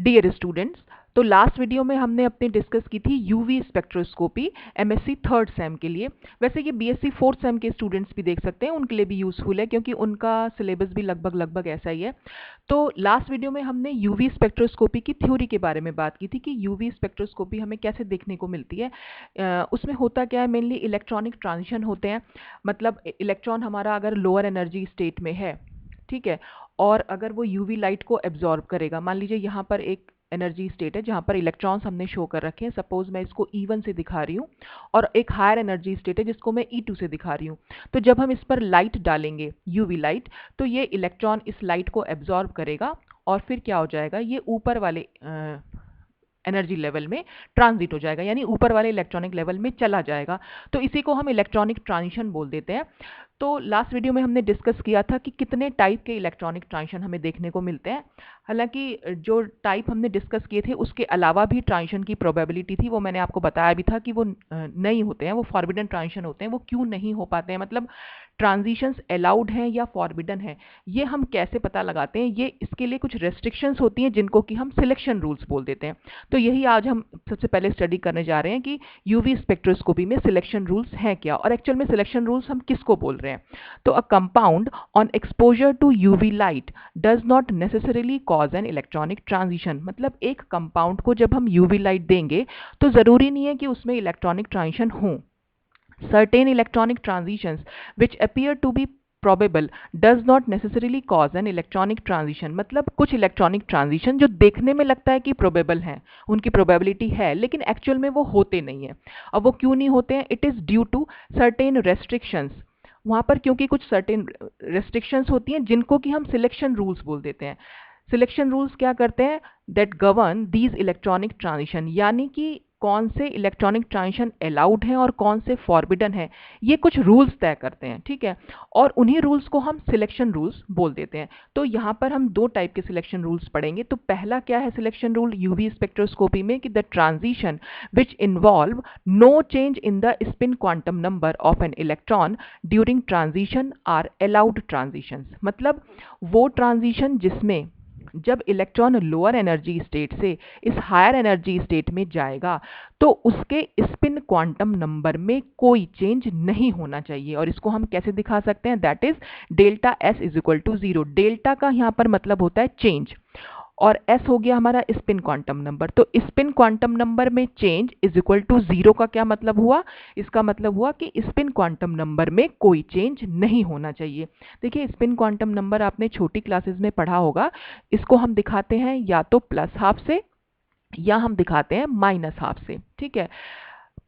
Dear students, तो last video में हमने अपने डिस्कस की थी UV spectroscopy MSc third same के लिए। वैसे ये बीएससी फोर्थ सेम के स्टूडेंट्स भी देख सकते हैं, उनके लिए भी यूज़फुल है क्योंकि उनका सिलेबस भी लगभग ऐसा ही है। तो लास्ट वीडियो में हमने यूवी स्पेक्ट्रोस्कोपी की थ्योरी के बारे में बात की थी कि यूवी स्पेक्ट्रोस्कोपी हमें कैसे देखने को मिलती है। उसमें होता क्या है, मेनली इलेक्ट्रॉनिक ट्रांजिशन होते हैं। मतलब इलेक्ट्रॉन हमारा अगर लोअर एनर्जी स्टेट में है, ठीक है, और अगर वो यूवी लाइट को एब्जॉर्ब करेगा, मान लीजिए यहाँ पर एक एनर्जी स्टेट है जहाँ पर इलेक्ट्रॉन्स हमने शो कर रखे हैं। सपोज मैं इसको E1 से दिखा रही हूँ और एक हायर एनर्जी स्टेट है जिसको मैं E2 से दिखा रही हूँ। तो जब हम इस पर लाइट डालेंगे, यूवी लाइट, तो ये इलेक्ट्रॉन इस लाइट को एब्जॉर्ब करेगा और फिर क्या हो जाएगा, ये ऊपर वाले एनर्जी लेवल में ट्रांजिट हो जाएगा, यानी ऊपर वाले इलेक्ट्रॉनिक लेवल में चला जाएगा। तो इसी को हम इलेक्ट्रॉनिक ट्रांजिशन बोल देते हैं। तो लास्ट वीडियो में हमने डिस्कस किया था कि कितने टाइप के इलेक्ट्रॉनिक ट्रांजिशन हमें देखने को मिलते हैं। हालांकि जो टाइप हमने डिस्कस किए थे उसके अलावा भी ट्रांजिशन की प्रोबेबिलिटी थी, वो मैंने आपको बताया भी था कि वो नहीं होते हैं, वो फॉरबिडन ट्रांजिशन होते हैं। वो क्यों नहीं हो पाते हैं, मतलब ट्रांजिशंस अलाउड हैं या फॉरबिडन है, ये हम कैसे पता लगाते हैं। ये इसके लिए कुछ रेस्ट्रिक्शंस होती हैं जिनको कि हम सिलेक्शन रूल्स बोल देते हैं। तो यही आज हम सबसे पहले स्टडी करने जा रहे हैं कि यूवी स्पेक्ट्रोस्कोपी में सिलेक्शन रूल्स हैं क्या, और एक्चुअल में सिलेक्शन रूल्स हम किसको बोल रहे हैं। तो a compound on exposure to UV light does not necessarily cause an electronic transition. मतलब एक कंपाउंड को जब हम यूवी लाइट देंगे तो जरूरी नहीं है कि उसमें इलेक्ट्रॉनिक ट्रांजिशन हो। Certain electronic transitions which appear to be probable does not necessarily cause an electronic transition। मतलब कुछ इलेक्ट्रॉनिक ट्रांजिशन जो देखने में लगता है कि प्रोबेबल हैं, उनकी प्रोबेबिलिटी है, लेकिन एक्चुअल में वो होते नहीं है। अब वो क्यों नहीं होते हैं, it is due to certain restrictions. वहाँ पर क्योंकि कुछ सर्टेन रेस्ट्रिक्शंस होती हैं जिनको कि हम सिलेक्शन रूल्स बोल देते हैं। सिलेक्शन रूल्स क्या करते हैं, that govern these electronic transition, यानी कि कौन से इलेक्ट्रॉनिक ट्रांजिशन अलाउड हैं और कौन से फॉरबिडन है, ये कुछ रूल्स तय करते हैं, ठीक है। और उन्हीं रूल्स को हम सिलेक्शन रूल्स बोल देते हैं। तो यहाँ पर हम दो टाइप के सिलेक्शन रूल्स पढ़ेंगे। तो पहला क्या है सिलेक्शन रूल यूवी स्पेक्ट्रोस्कोपी में, कि the transition which involve no change in the spin quantum number of an electron during transition are allowed transitions. मतलब वो ट्रांजिशन जिसमें जब इलेक्ट्रॉन लोअर एनर्जी स्टेट से इस हायर एनर्जी स्टेट में जाएगा तो उसके स्पिन क्वांटम नंबर में कोई चेंज नहीं होना चाहिए। और इसको हम कैसे दिखा सकते हैं, that is delta S is equal to zero. Delta का यहाँ पर मतलब होता है चेंज, और एस हो गया हमारा स्पिन क्वांटम नंबर। तो स्पिन क्वांटम नंबर में change is equal to zero का क्या मतलब हुआ, इसका मतलब हुआ कि स्पिन क्वांटम नंबर में कोई चेंज नहीं होना चाहिए। देखिए स्पिन क्वांटम नंबर आपने छोटी क्लासेस में पढ़ा होगा। इसको हम दिखाते हैं या तो प्लस हाफ से या हम दिखाते हैं माइनस हाफ से, ठीक है।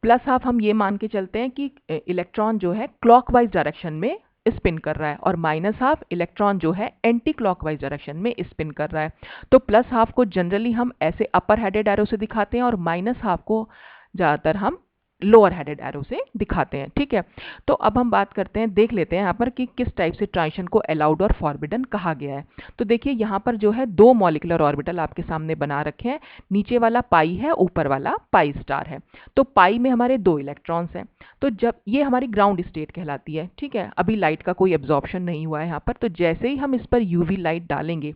प्लस हाफ हम ये मान के चलते हैं कि इलेक्ट्रॉन जो है क्लॉकवाइज डायरेक्शन में स्पिन कर रहा है, और माइनस हाफ इलेक्ट्रॉन जो है एंटी क्लॉकवाइज डायरेक्शन में स्पिन कर रहा है। तो प्लस हाफ को जनरली हम ऐसे अपर हेडेड एरो से दिखाते हैं और माइनस हाफ को ज़्यादातर हम लोअर हेडेड एरो से दिखाते हैं, ठीक है। तो अब हम बात करते हैं, देख लेते हैं यहाँ पर कि किस टाइप से ट्रांजिशन को अलाउड और फॉरबिडन कहा गया है। तो देखिए यहाँ पर जो है दो मॉलिक्यूलर ऑर्बिटल आपके सामने बना रखे हैं, नीचे वाला पाई है, ऊपर वाला पाई स्टार है। तो पाई में हमारे दो इलेक्ट्रॉन्स हैं। तो जब ये हमारी ग्राउंड स्टेट कहलाती है, ठीक है, अभी लाइट का कोई एब्जॉर्प्शन नहीं हुआ है यहाँ पर। तो जैसे ही हम इस पर यूवी लाइट डालेंगे,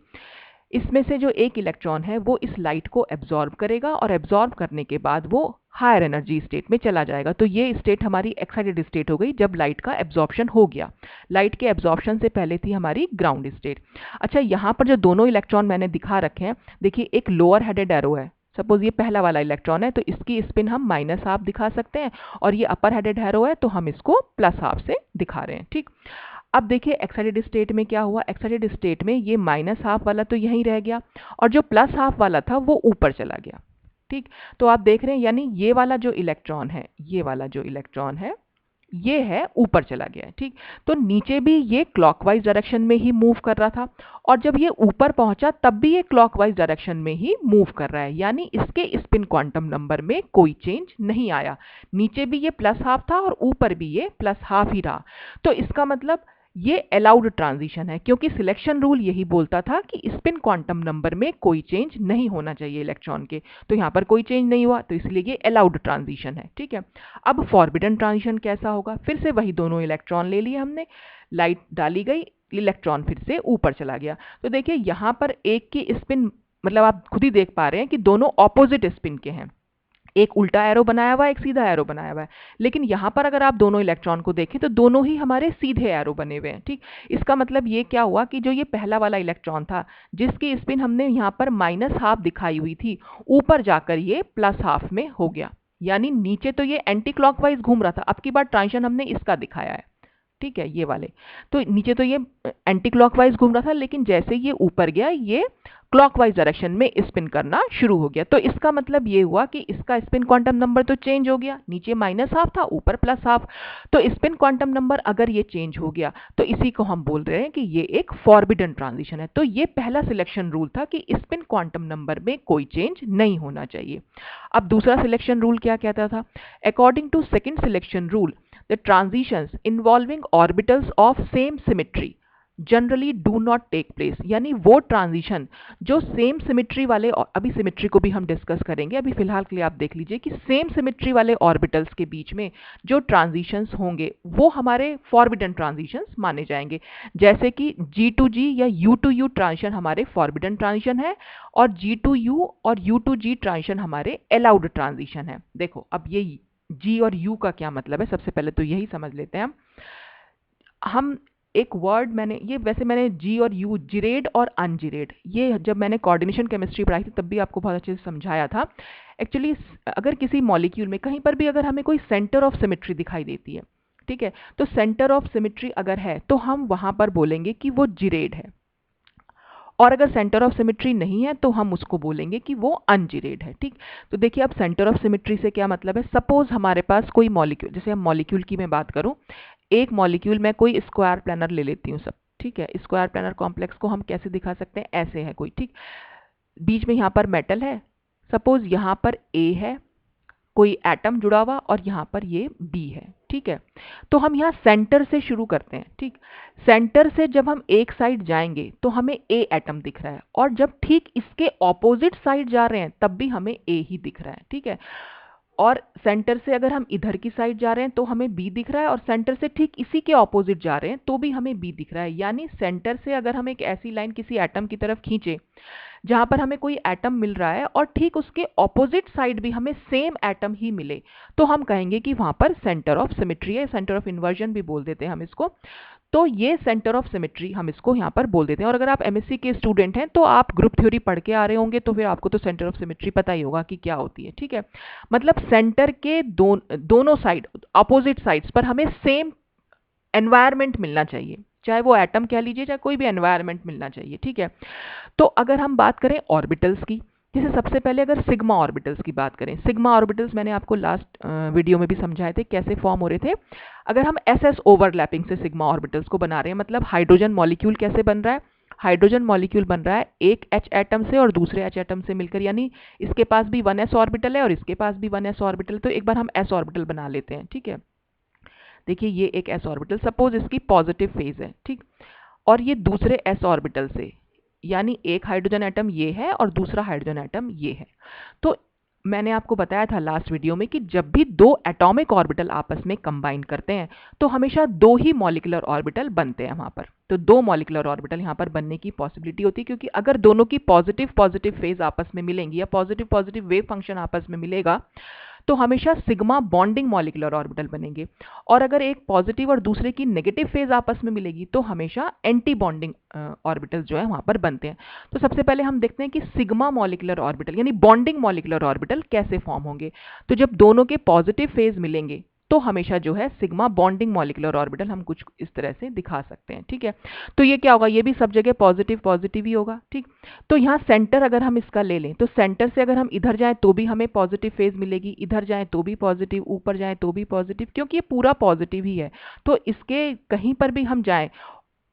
इसमें से जो एक इलेक्ट्रॉन है वो इस लाइट को एब्जॉर्ब करेगा, और एब्जॉर्ब करने के बाद वो हायर एनर्जी स्टेट में चला जाएगा। तो ये स्टेट हमारी एक्साइटेड स्टेट हो गई जब लाइट का एब्जॉर्प्शन हो गया। लाइट के एब्जॉर्प्शन से पहले थी हमारी ग्राउंड स्टेट। अच्छा, यहाँ पर जो दोनों इलेक्ट्रॉन मैंने दिखा रखे हैं, देखिए एक लोअर हेडेड एरो है। सपोज ये पहला वाला इलेक्ट्रॉन है तो इसकी स्पिन हम माइनस हाफ दिखा सकते हैं, और ये अपर हेडेड एरो है तो हम इसको प्लस हाफ से दिखा रहे हैं, ठीक। अब देखिए एक्साइटेड स्टेट में क्या हुआ, एक्साइटेड स्टेट में ये माइनस हाफ वाला तो यहीं रह गया और जो प्लस हाफ वाला था वो ऊपर चला गया, ठीक। तो आप देख रहे हैं, यानी ये वाला जो इलेक्ट्रॉन है, ये वाला जो इलेक्ट्रॉन है ये है ऊपर चला गया है, ठीक। तो नीचे भी ये क्लॉकवाइज डायरेक्शन में ही मूव कर रहा था, और जब ये ऊपर पहुंचा तब भी ये क्लॉकवाइज डायरेक्शन में ही मूव कर रहा है, यानी इसके स्पिन क्वांटम नंबर में कोई चेंज नहीं आया। नीचे भी ये प्लस हाफ था और ऊपर भी ये प्लस हाफ ही रहा। तो इसका मतलब ये अलाउड ट्रांजिशन है, क्योंकि सिलेक्शन रूल यही बोलता था कि स्पिन क्वांटम नंबर में कोई चेंज नहीं होना चाहिए इलेक्ट्रॉन के। तो यहाँ पर कोई चेंज नहीं हुआ, तो इसलिए ये अलाउड ट्रांजिशन है, ठीक है। अब फॉरबिडन ट्रांजिशन कैसा होगा, फिर से वही दोनों इलेक्ट्रॉन ले लिए हमने, लाइट डाली गई, इलेक्ट्रॉन फिर से ऊपर चला गया। तो देखिए यहाँ पर एक की स्पिन मतलब आप खुद ही देख पा रहे हैं कि दोनों ऑपोजिट स्पिन के हैं, एक उल्टा एरो बनाया हुआ है, एक सीधा एरो बनाया हुआ है। लेकिन यहां पर अगर आप दोनों इलेक्ट्रॉन को देखें तो दोनों ही हमारे सीधे एरो बने हुए हैं। ठीक, इसका मतलब ये क्या हुआ कि जो ये पहला वाला इलेक्ट्रॉन था जिसकी स्पिन हमने यहाँ पर -½ दिखाई हुई थी, ऊपर जाकर ये +½ में हो गया। यानी नीचे तो ये एंटी क्लॉकवाइज घूम रहा था, अब की बार ट्रांजिशन हमने इसका दिखाया है। ठीक है, ये वाले तो नीचे तो ये एंटी क्लॉकवाइज घूम रहा था, लेकिन जैसे ये ऊपर गया ये क्लॉकवाइज डायरेक्शन में स्पिन करना शुरू हो गया। तो इसका मतलब ये हुआ कि इसका स्पिन क्वांटम नंबर तो चेंज हो गया, नीचे -½ था, ऊपर +½ तो स्पिन क्वांटम नंबर अगर ये चेंज हो गया तो इसी को हम बोल रहे हैं कि ये एक फॉरबिडन ट्रांजिशन है। तो ये पहला सिलेक्शन रूल था कि स्पिन क्वांटम नंबर में कोई चेंज नहीं होना चाहिए। अब दूसरा सिलेक्शन रूल क्या कहता था? According to second selection rule, the transitions involving orbitals of same symmetry generally do not take place. यानी वो ट्रांजिशन जो सेम सिमेट्री वाले, अभी सिमेट्री को भी हम डिस्कस करेंगे, अभी फिलहाल के लिए आप देख लीजिए कि सेम सिमेट्री वाले ऑर्बिटल्स के बीच में जो ट्रांजिशंस होंगे वो हमारे फॉरबिडन ट्रांजिशंस माने जाएंगे। जैसे कि G2G या U2U ट्रांजिशन हमारे फॉरबिडन ट्रांजिशन है और G2U और U2G ट्रांजिशन हमारे अलाउड ट्रांजिशन है। देखो अब ये G और U का क्या मतलब है, सबसे पहले तो यही समझ लेते हैं हम एक वर्ड मैंने जी और यू, जिरेड और अनजिरेड, ये जब मैंने कोऑर्डिनेशन केमिस्ट्री पढ़ाई थी तब भी आपको बहुत अच्छे से समझाया था। एक्चुअली अगर किसी मॉलिक्यूल में कहीं पर भी अगर हमें कोई सेंटर ऑफ सिमेट्री दिखाई देती है, ठीक है, तो सेंटर ऑफ सिमेट्री अगर है तो हम वहां पर बोलेंगे कि वो जिरेड है, और अगर सेंटर ऑफ सिमेट्री नहीं है तो हम उसको बोलेंगे कि वो अनजिरेड है। ठीक, तो देखिए अब सेंटर ऑफ सिमेट्री से क्या मतलब है। सपोज हमारे पास कोई मॉलिक्यूल, जैसे हम मॉलिक्यूल की मैं बात करूं, एक मॉलिक्यूल में कोई स्क्वायर प्लानर ले लेती हूँ सब, ठीक है। स्क्वायर प्लानर कॉम्प्लेक्स को हम कैसे दिखा सकते हैं, ऐसे है कोई, ठीक, बीच में यहाँ पर मेटल है, सपोज यहाँ पर ए है, कोई एटम जुड़ा हुआ, और यहाँ पर ये बी है, ठीक है। तो हम यहाँ सेंटर से शुरू करते हैं, ठीक, सेंटर से जब हम एक साइड जाएंगे तो हमें ए एटम दिख रहा है, और जब ठीक इसके ऑपोजिट साइड जा रहे हैं तब भी हमें ए ही दिख रहा है, ठीक है। और सेंटर से अगर हम इधर की साइड जा रहे हैं तो हमें बी दिख रहा है, और सेंटर से ठीक इसी के ऑपोजिट जा रहे हैं तो भी हमें बी दिख रहा है। यानी सेंटर से अगर हम एक ऐसी लाइन किसी एटम की तरफ खींचे जहां पर हमें कोई एटम मिल रहा है और ठीक उसके ऑपोजिट साइड भी हमें सेम एटम ही मिले, तो हम कहेंगे कि वहां पर सेंटर ऑफ सिमेट्री है, सेंटर ऑफ इन्वर्जन भी बोल देते हैं हम इसको। तो ये सेंटर ऑफ सिमेट्री हम इसको यहाँ पर बोल देते हैं। और अगर आप एमएससी के स्टूडेंट हैं तो आप ग्रुप थ्योरी पढ़ के आ रहे होंगे तो फिर आपको तो सेंटर ऑफ सिमेट्री पता ही होगा कि क्या होती है, ठीक है। मतलब सेंटर के दोनों साइड, अपोजिट साइड्स पर हमें सेम एनवायरमेंट मिलना चाहिए, चाहे वो एटम कह लीजिए, चाहे कोई भी एनवायरमेंट मिलना चाहिए, ठीक है। तो अगर हम बात करें ऑर्बिटल्स की, जैसे सबसे पहले अगर सिग्मा ऑर्बिटल्स की बात करें, सिग्मा ऑर्बिटल्स मैंने आपको लास्ट वीडियो में भी समझाए थे कैसे फॉर्म हो रहे थे। अगर हम एसएस ओवरलैपिंग से सिग्मा ऑर्बिटल्स को बना रहे हैं, मतलब हाइड्रोजन मॉलिक्यूल कैसे बन रहा है, हाइड्रोजन मॉलिक्यूल बन रहा है एक H एटम से और दूसरे H एटम से मिलकर, यानी इसके पास भी 1s ऑर्बिटल है और इसके पास भी 1s ऑर्बिटल, तो एक बार हम s ऑर्बिटल बना लेते हैं, ठीक है। देखिए ये एक s ऑर्बिटल, सपोज इसकी पॉजिटिव फेज है, ठीक, और ये दूसरे s ऑर्बिटल से, यानी एक हाइड्रोजन एटम ये है और दूसरा हाइड्रोजन एटम ये है। तो मैंने आपको बताया था लास्ट वीडियो में कि जब भी दो एटॉमिक ऑर्बिटल आपस में कंबाइन करते हैं तो हमेशा दो ही मॉलिक्यूलर ऑर्बिटल बनते हैं वहां पर। तो दो मॉलिक्यूलर ऑर्बिटल यहां पर बनने की पॉसिबिलिटी होती है, क्योंकि अगर दोनों की पॉजिटिव पॉजिटिव फेज आपस में मिलेंगी या पॉजिटिव पॉजिटिव वेव फंक्शन आपस में मिलेगा तो हमेशा सिग्मा बॉन्डिंग मॉलिक्यूलर ऑर्बिटल बनेंगे। और अगर एक पॉजिटिव और दूसरे की नेगेटिव फेज आपस में मिलेगी तो हमेशा एंटी बॉन्डिंग ऑर्बिटल जो है वहां पर बनते हैं। तो सबसे पहले हम देखते हैं कि सिग्मा मॉलिक्यूलर ऑर्बिटल यानी बॉन्डिंग मॉलिक्यूलर ऑर्बिटल कैसे फॉर्म होंगे। तो जब दोनों के पॉजिटिव फेज मिलेंगे तो हमेशा जो है सिग्मा बॉन्डिंग मॉलिक्यूलर ऑर्बिटल हम कुछ इस तरह से दिखा सकते हैं, ठीक है। तो ये क्या होगा, ये भी सब जगह पॉजिटिव पॉजिटिव ही होगा, ठीक। तो यहाँ सेंटर अगर हम इसका ले लें तो सेंटर से अगर हम इधर जाएं तो भी हमें पॉजिटिव फेज मिलेगी, इधर जाएं तो भी पॉजिटिव, ऊपर जाएं तो भी पॉजिटिव, क्योंकि ये पूरा पॉजिटिव ही है। तो इसके कहीं पर भी हम जाएं,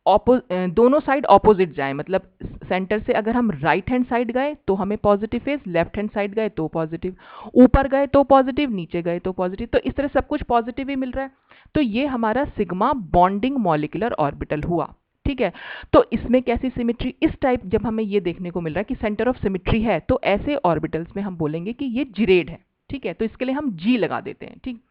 दोनों साइड ऑपोजिट जाएं, मतलब सेंटर से अगर हम राइट हैंड साइड गए तो हमें positive phase, left hand side गए तो पॉजिटिव, ऊपर गए तो पॉजिटिव, नीचे गए तो पॉजिटिव, तो इस तरह सब कुछ पॉजिटिव ही मिल रहा है। तो ये हमारा सिग्मा बॉन्डिंग मॉलिक्यूलर ऑर्बिटल हुआ, ठीक है। तो इसमें कैसी सिमेट्री, इस टाइप जब हमें ये देखने को मिल रहा है कि सेंटर ऑफ सिमेट्री है तो ऐसे ऑर्बिटल्स में हम बोलेंगे कि ये जिरेड है, ठीक है। तो इसके लिए हम जी लगा देते हैं, ठीक।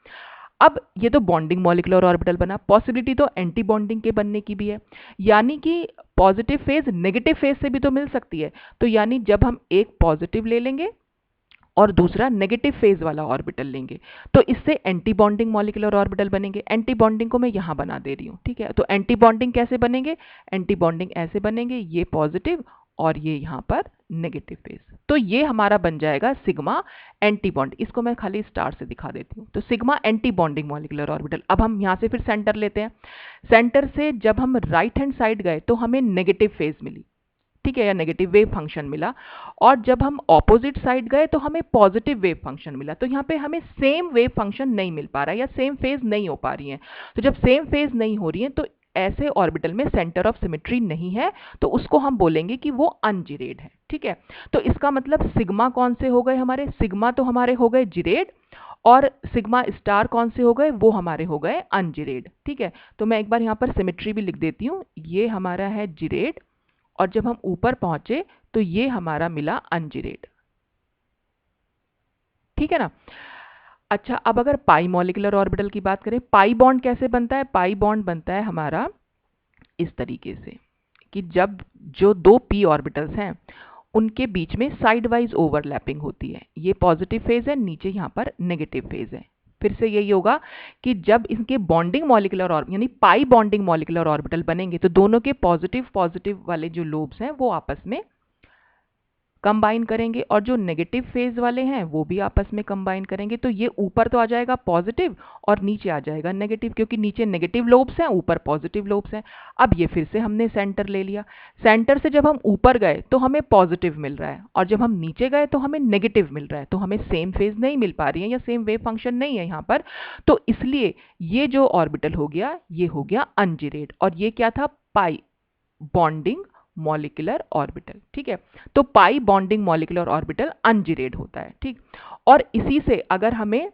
अब ये तो बॉन्डिंग मॉलिक्यूलर ऑर्बिटल बना, पॉसिबिलिटी तो एंटी बॉन्डिंग के बनने की भी है, यानी कि पॉजिटिव फेज नेगेटिव फेज से भी तो मिल सकती है। तो यानी जब हम एक पॉजिटिव ले लेंगे और दूसरा नेगेटिव फेज वाला ऑर्बिटल लेंगे तो इससे एंटी बॉन्डिंग मॉलिक्यूलर ऑर्बिटल बनेंगे। एंटी बॉन्डिंग को मैं यहां बना दे रही हूं, ठीक है। तो एंटी बॉन्डिंग कैसे बनेंगे, एंटी बॉन्डिंग ऐसे बनेंगे, ये पॉजिटिव और ये यहां पर नेगेटिव फेज। तो ये हमारा बन जाएगा सिग्मा एंटी बॉन्ड। इसको मैं खाली स्टार से दिखा देती हूं। तो sigma anti bonding molecular orbital. अब हम यहां से फिर सेंटर लेते हैं। सेंटर से जब हम राइट हैंड साइड गए तो हमें नेगेटिव फेज मिली, ठीक है, या नेगेटिव वेव फंक्शन मिला। और जब हम ऑपोजिट साइड गए तो हमें पॉजिटिव वेव फंक्शन मिला। तो यहाँ पे हमें सेम वेव फंक्शन नहीं मिल पा रहा है या सेम फेज नहीं हो पा रही है। तो जब सेम फेज नहीं हो रही है तो ऐसे ऑर्बिटल में सेंटर ऑफ सिमेट्री नहीं है, तो उसको हम बोलेंगे कि वो अनजिरेड है, ठीक है। तो इसका मतलब सिग्मा कौन से हो गए हमारे, सिग्मा तो हमारे हो गए जिरेड, और सिग्मा स्टार कौन से हो गए, वो हमारे हो गए अनजिरेड, ठीक है। तो मैं एक बार यहाँ पर सिमेट्री भी लिख देती हूँ। ये हमारा है जिरेड और जब हम ऊपर पहुंचे तो ये हमारा मिला अनजिरेड, ठीक है ना। अच्छा, अब अगर पाई मॉलिक्यूलर ऑर्बिटल की बात करें, पाई बॉन्ड कैसे बनता है, पाई बॉन्ड बनता है हमारा इस तरीके से कि जब जो दो पी ऑर्बिटल्स हैं उनके बीच में साइड वाइज ओवरलैपिंग होती है। ये पॉजिटिव फेज है, नीचे यहाँ पर नेगेटिव फेज है। फिर से यही होगा कि जब इनके बॉन्डिंग मॉलिक्यूलर ऑर्बिटल यानी पाई बॉन्डिंग मॉलिक्यूलर ऑर्बिटल बनेंगे तो दोनों के पॉजिटिव पॉजिटिव वाले जो लोब्स हैं वो आपस में कंबाइन करेंगे और जो नेगेटिव फेज वाले हैं वो भी आपस में कंबाइन करेंगे। तो ये ऊपर तो आ जाएगा पॉजिटिव और नीचे आ जाएगा नेगेटिव, क्योंकि नीचे नेगेटिव लोब्स हैं ऊपर पॉजिटिव लोब्स हैं। अब ये फिर से हमने सेंटर ले लिया। सेंटर से जब हम ऊपर गए तो हमें पॉजिटिव मिल रहा है और जब हम नीचे गए तो हमें नेगेटिव मिल रहा है। तो हमें सेम फेज नहीं मिल पा रही है या सेम वेव फंक्शन नहीं है यहाँ पर। तो इसलिए ये जो ऑर्बिटल हो गया ये हो गया अनजिरेड, और ये क्या था, पाई बॉन्डिंग मॉलिक्यूलर ऑर्बिटल, ठीक है। तो पाई बॉन्डिंग मॉलिक्यूलर ऑर्बिटल अनजिरेड होता है, ठीक। और इसी से अगर हमें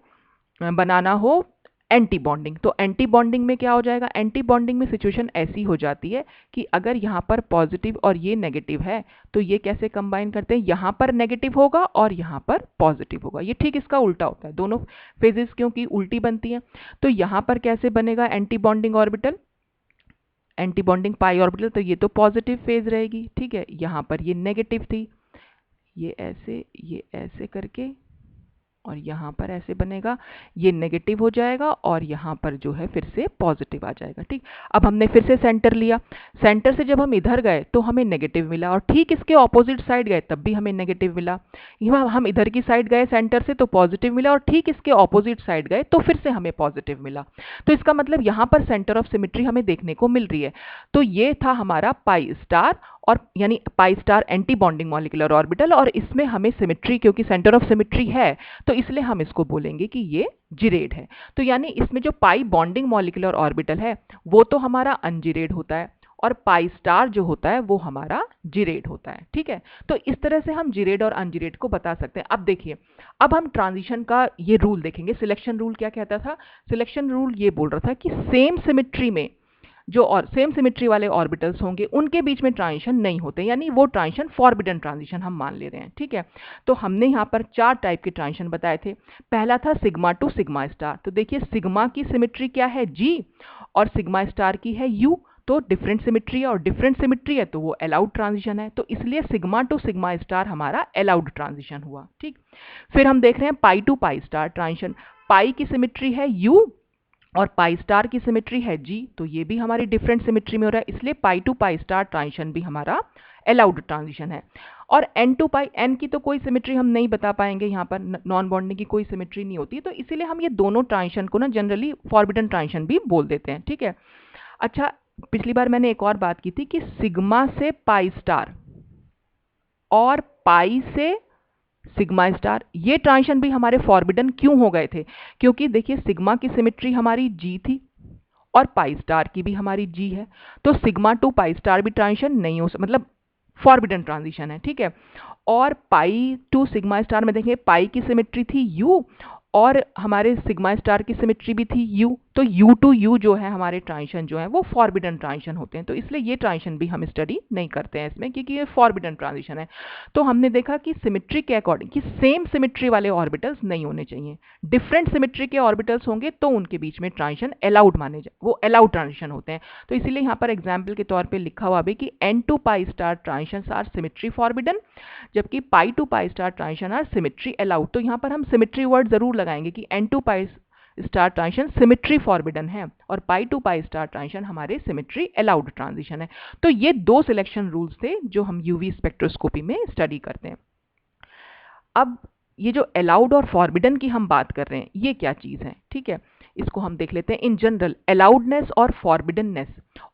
बनाना हो एंटी बॉन्डिंग, तो एंटी बॉन्डिंग में क्या हो जाएगा, एंटी बॉन्डिंग में सिचुएशन ऐसी हो जाती है कि अगर यहाँ पर पॉजिटिव और ये नेगेटिव है तो ये कैसे कंबाइन करते हैं, यहाँ पर नेगेटिव होगा और यहाँ पर पॉजिटिव होगा। ये ठीक इसका उल्टा होता है, दोनों फेजेस क्योंकि उल्टी बनती हैं। तो यहाँ पर कैसे बनेगा anti bonding orbital, anti bonding पाई ऑर्बिटल, तो ये तो पॉजिटिव फेज रहेगी, ठीक है। यहाँ पर ये नेगेटिव थी, ये ऐसे करके और यहाँ पर ऐसे बनेगा, ये नेगेटिव हो जाएगा और यहाँ पर जो है फिर से पॉजिटिव आ जाएगा, ठीक। अब हमने फिर से सेंटर लिया। सेंटर से जब हम इधर गए तो हमें नेगेटिव मिला और ठीक इसके ऑपोजिट साइड गए तब भी हमें नेगेटिव मिला। यहाँ हम इधर की साइड गए सेंटर से तो पॉजिटिव मिला और ठीक इसके ऑपोजिट साइड गए तो फिर से हमें पॉजिटिव मिला। तो इसका मतलब यहाँ पर सेंटर ऑफ सिमेट्री हमें देखने को मिल रही है। तो ये था हमारा पाई स्टार, और यानी pi star anti bonding molecular orbital, और इसमें हमें सिमेट्री, क्योंकि सेंटर ऑफ सिमेट्री है तो इसलिए हम इसको बोलेंगे कि ये जिरेड है। तो यानी इसमें जो पाई बॉन्डिंग मॉलिक्यूलर ऑर्बिटल है वो तो हमारा अनजिरेड होता है और पाई स्टार जो होता है वो हमारा जिरेड होता है, ठीक है। तो इस तरह से हम जिरेड और अनजिरेड को बता सकते हैं। अब देखिए, अब हम ट्रांजिशन का ये रूल देखेंगे। सिलेक्शन रूल क्या कहता था, सिलेक्शन रूल ये बोल रहा था कि सेम सिमेट्री में जो और सेम सिमेट्री वाले ऑर्बिटल्स होंगे उनके बीच में ट्रांजिशन नहीं होते, यानी वो ट्रांजिशन फॉरबिडन ट्रांजिशन हम मान ले रहे हैं, ठीक है। तो हमने यहाँ पर 4 टाइप के ट्रांजिशन बताए थे। पहला था सिग्मा टू सिग्मा स्टार। तो देखिए सिग्मा की सिमेट्री क्या है, जी, और सिग्मा स्टार की है यू। तो डिफरेंट सिमेट्री है और डिफरेंट सिमेट्री है तो वो अलाउड ट्रांजिशन है। तो इसलिए सिग्मा टू सिग्मा स्टार हमारा अलाउड ट्रांजिशन हुआ, ठीक। फिर हम देख रहे हैं पाई टू पाई स्टार ट्रांजिशन। पाई की सिमेट्री है यू और पाई स्टार की सिमेट्री है जी, तो ये भी हमारी डिफरेंट सिमेट्री में हो रहा है, इसलिए पाई टू पाई स्टार ट्रांजिशन भी हमारा अलाउड ट्रांजिशन है। और एन टू पाई, एन की तो कोई सिमेट्री हम नहीं बता पाएंगे, यहाँ पर नॉन बॉन्डिंग की कोई सिमेट्री नहीं होती, तो इसीलिए हम ये दोनों ट्रांजिशन को ना जनरली फॉरबिडन ट्रांजिशन भी बोल देते हैं, ठीक है। अच्छा, पिछली बार मैंने एक और बात की थी कि सिग्मा से पाई स्टार और पाई से सिग्मा स्टार, ये ट्रांजिशन भी हमारे फॉरबिडन क्यों हो गए थे, क्योंकि देखिए सिग्मा की सिमेट्री हमारी जी थी और पाई स्टार की भी हमारी जी है। तो सिग्मा टू पाई स्टार भी ट्रांजिशन नहीं हो मतलब फॉरबिडन ट्रांजिशन है, ठीक है। और पाई टू सिग्मा स्टार में देखें पाई की सिमेट्री थी यू और हमारे सिग्मा स्टार की सिमेट्री भी थी यू, तो U to U जो है हमारे ट्रांजिशन जो है वो फॉरबिडन ट्रांजिशन होते हैं, तो इसलिए ये ट्रांजिशन भी हम स्टडी नहीं करते हैं इसमें, क्योंकि ये फॉरबिडन ट्रांजिशन है। तो हमने देखा कि सिमेट्री के अकॉर्डिंग कि सेम सिमेट्री वाले ऑर्बिटल्स नहीं होने चाहिए, डिफरेंट सिमेट्री के ऑर्बिटल्स होंगे तो उनके बीच में ट्रांजिशन अलाउड माने जाए, वो अलाउड ट्रांजिशन होते हैं। तो इसीलिए यहाँ पर एग्जाम्पल के तौर पर लिखा हुआ भी कि n to pi star transitions are symmetry forbidden, जबकि pi to pi star transition are symmetry allowed. तो यहाँ पर हम सिमेट्री वर्ड जरूर लगाएंगे कि n to pi star transition symmetry forbidden है और पाई टू पाई स्टार ट्रांजिशन हमारे सिमेट्री अलाउड ट्रांजिशन है। तो ये दो सिलेक्शन रूल्स थे जो हम यूवी स्पेक्ट्रोस्कोपी में स्टडी करते हैं। अब ये जो अलाउड और फॉरबिडन की हम बात कर रहे हैं, ये क्या चीज़ है, ठीक है, इसको हम देख लेते हैं। इन जनरल अलाउडनेस और forbiddenness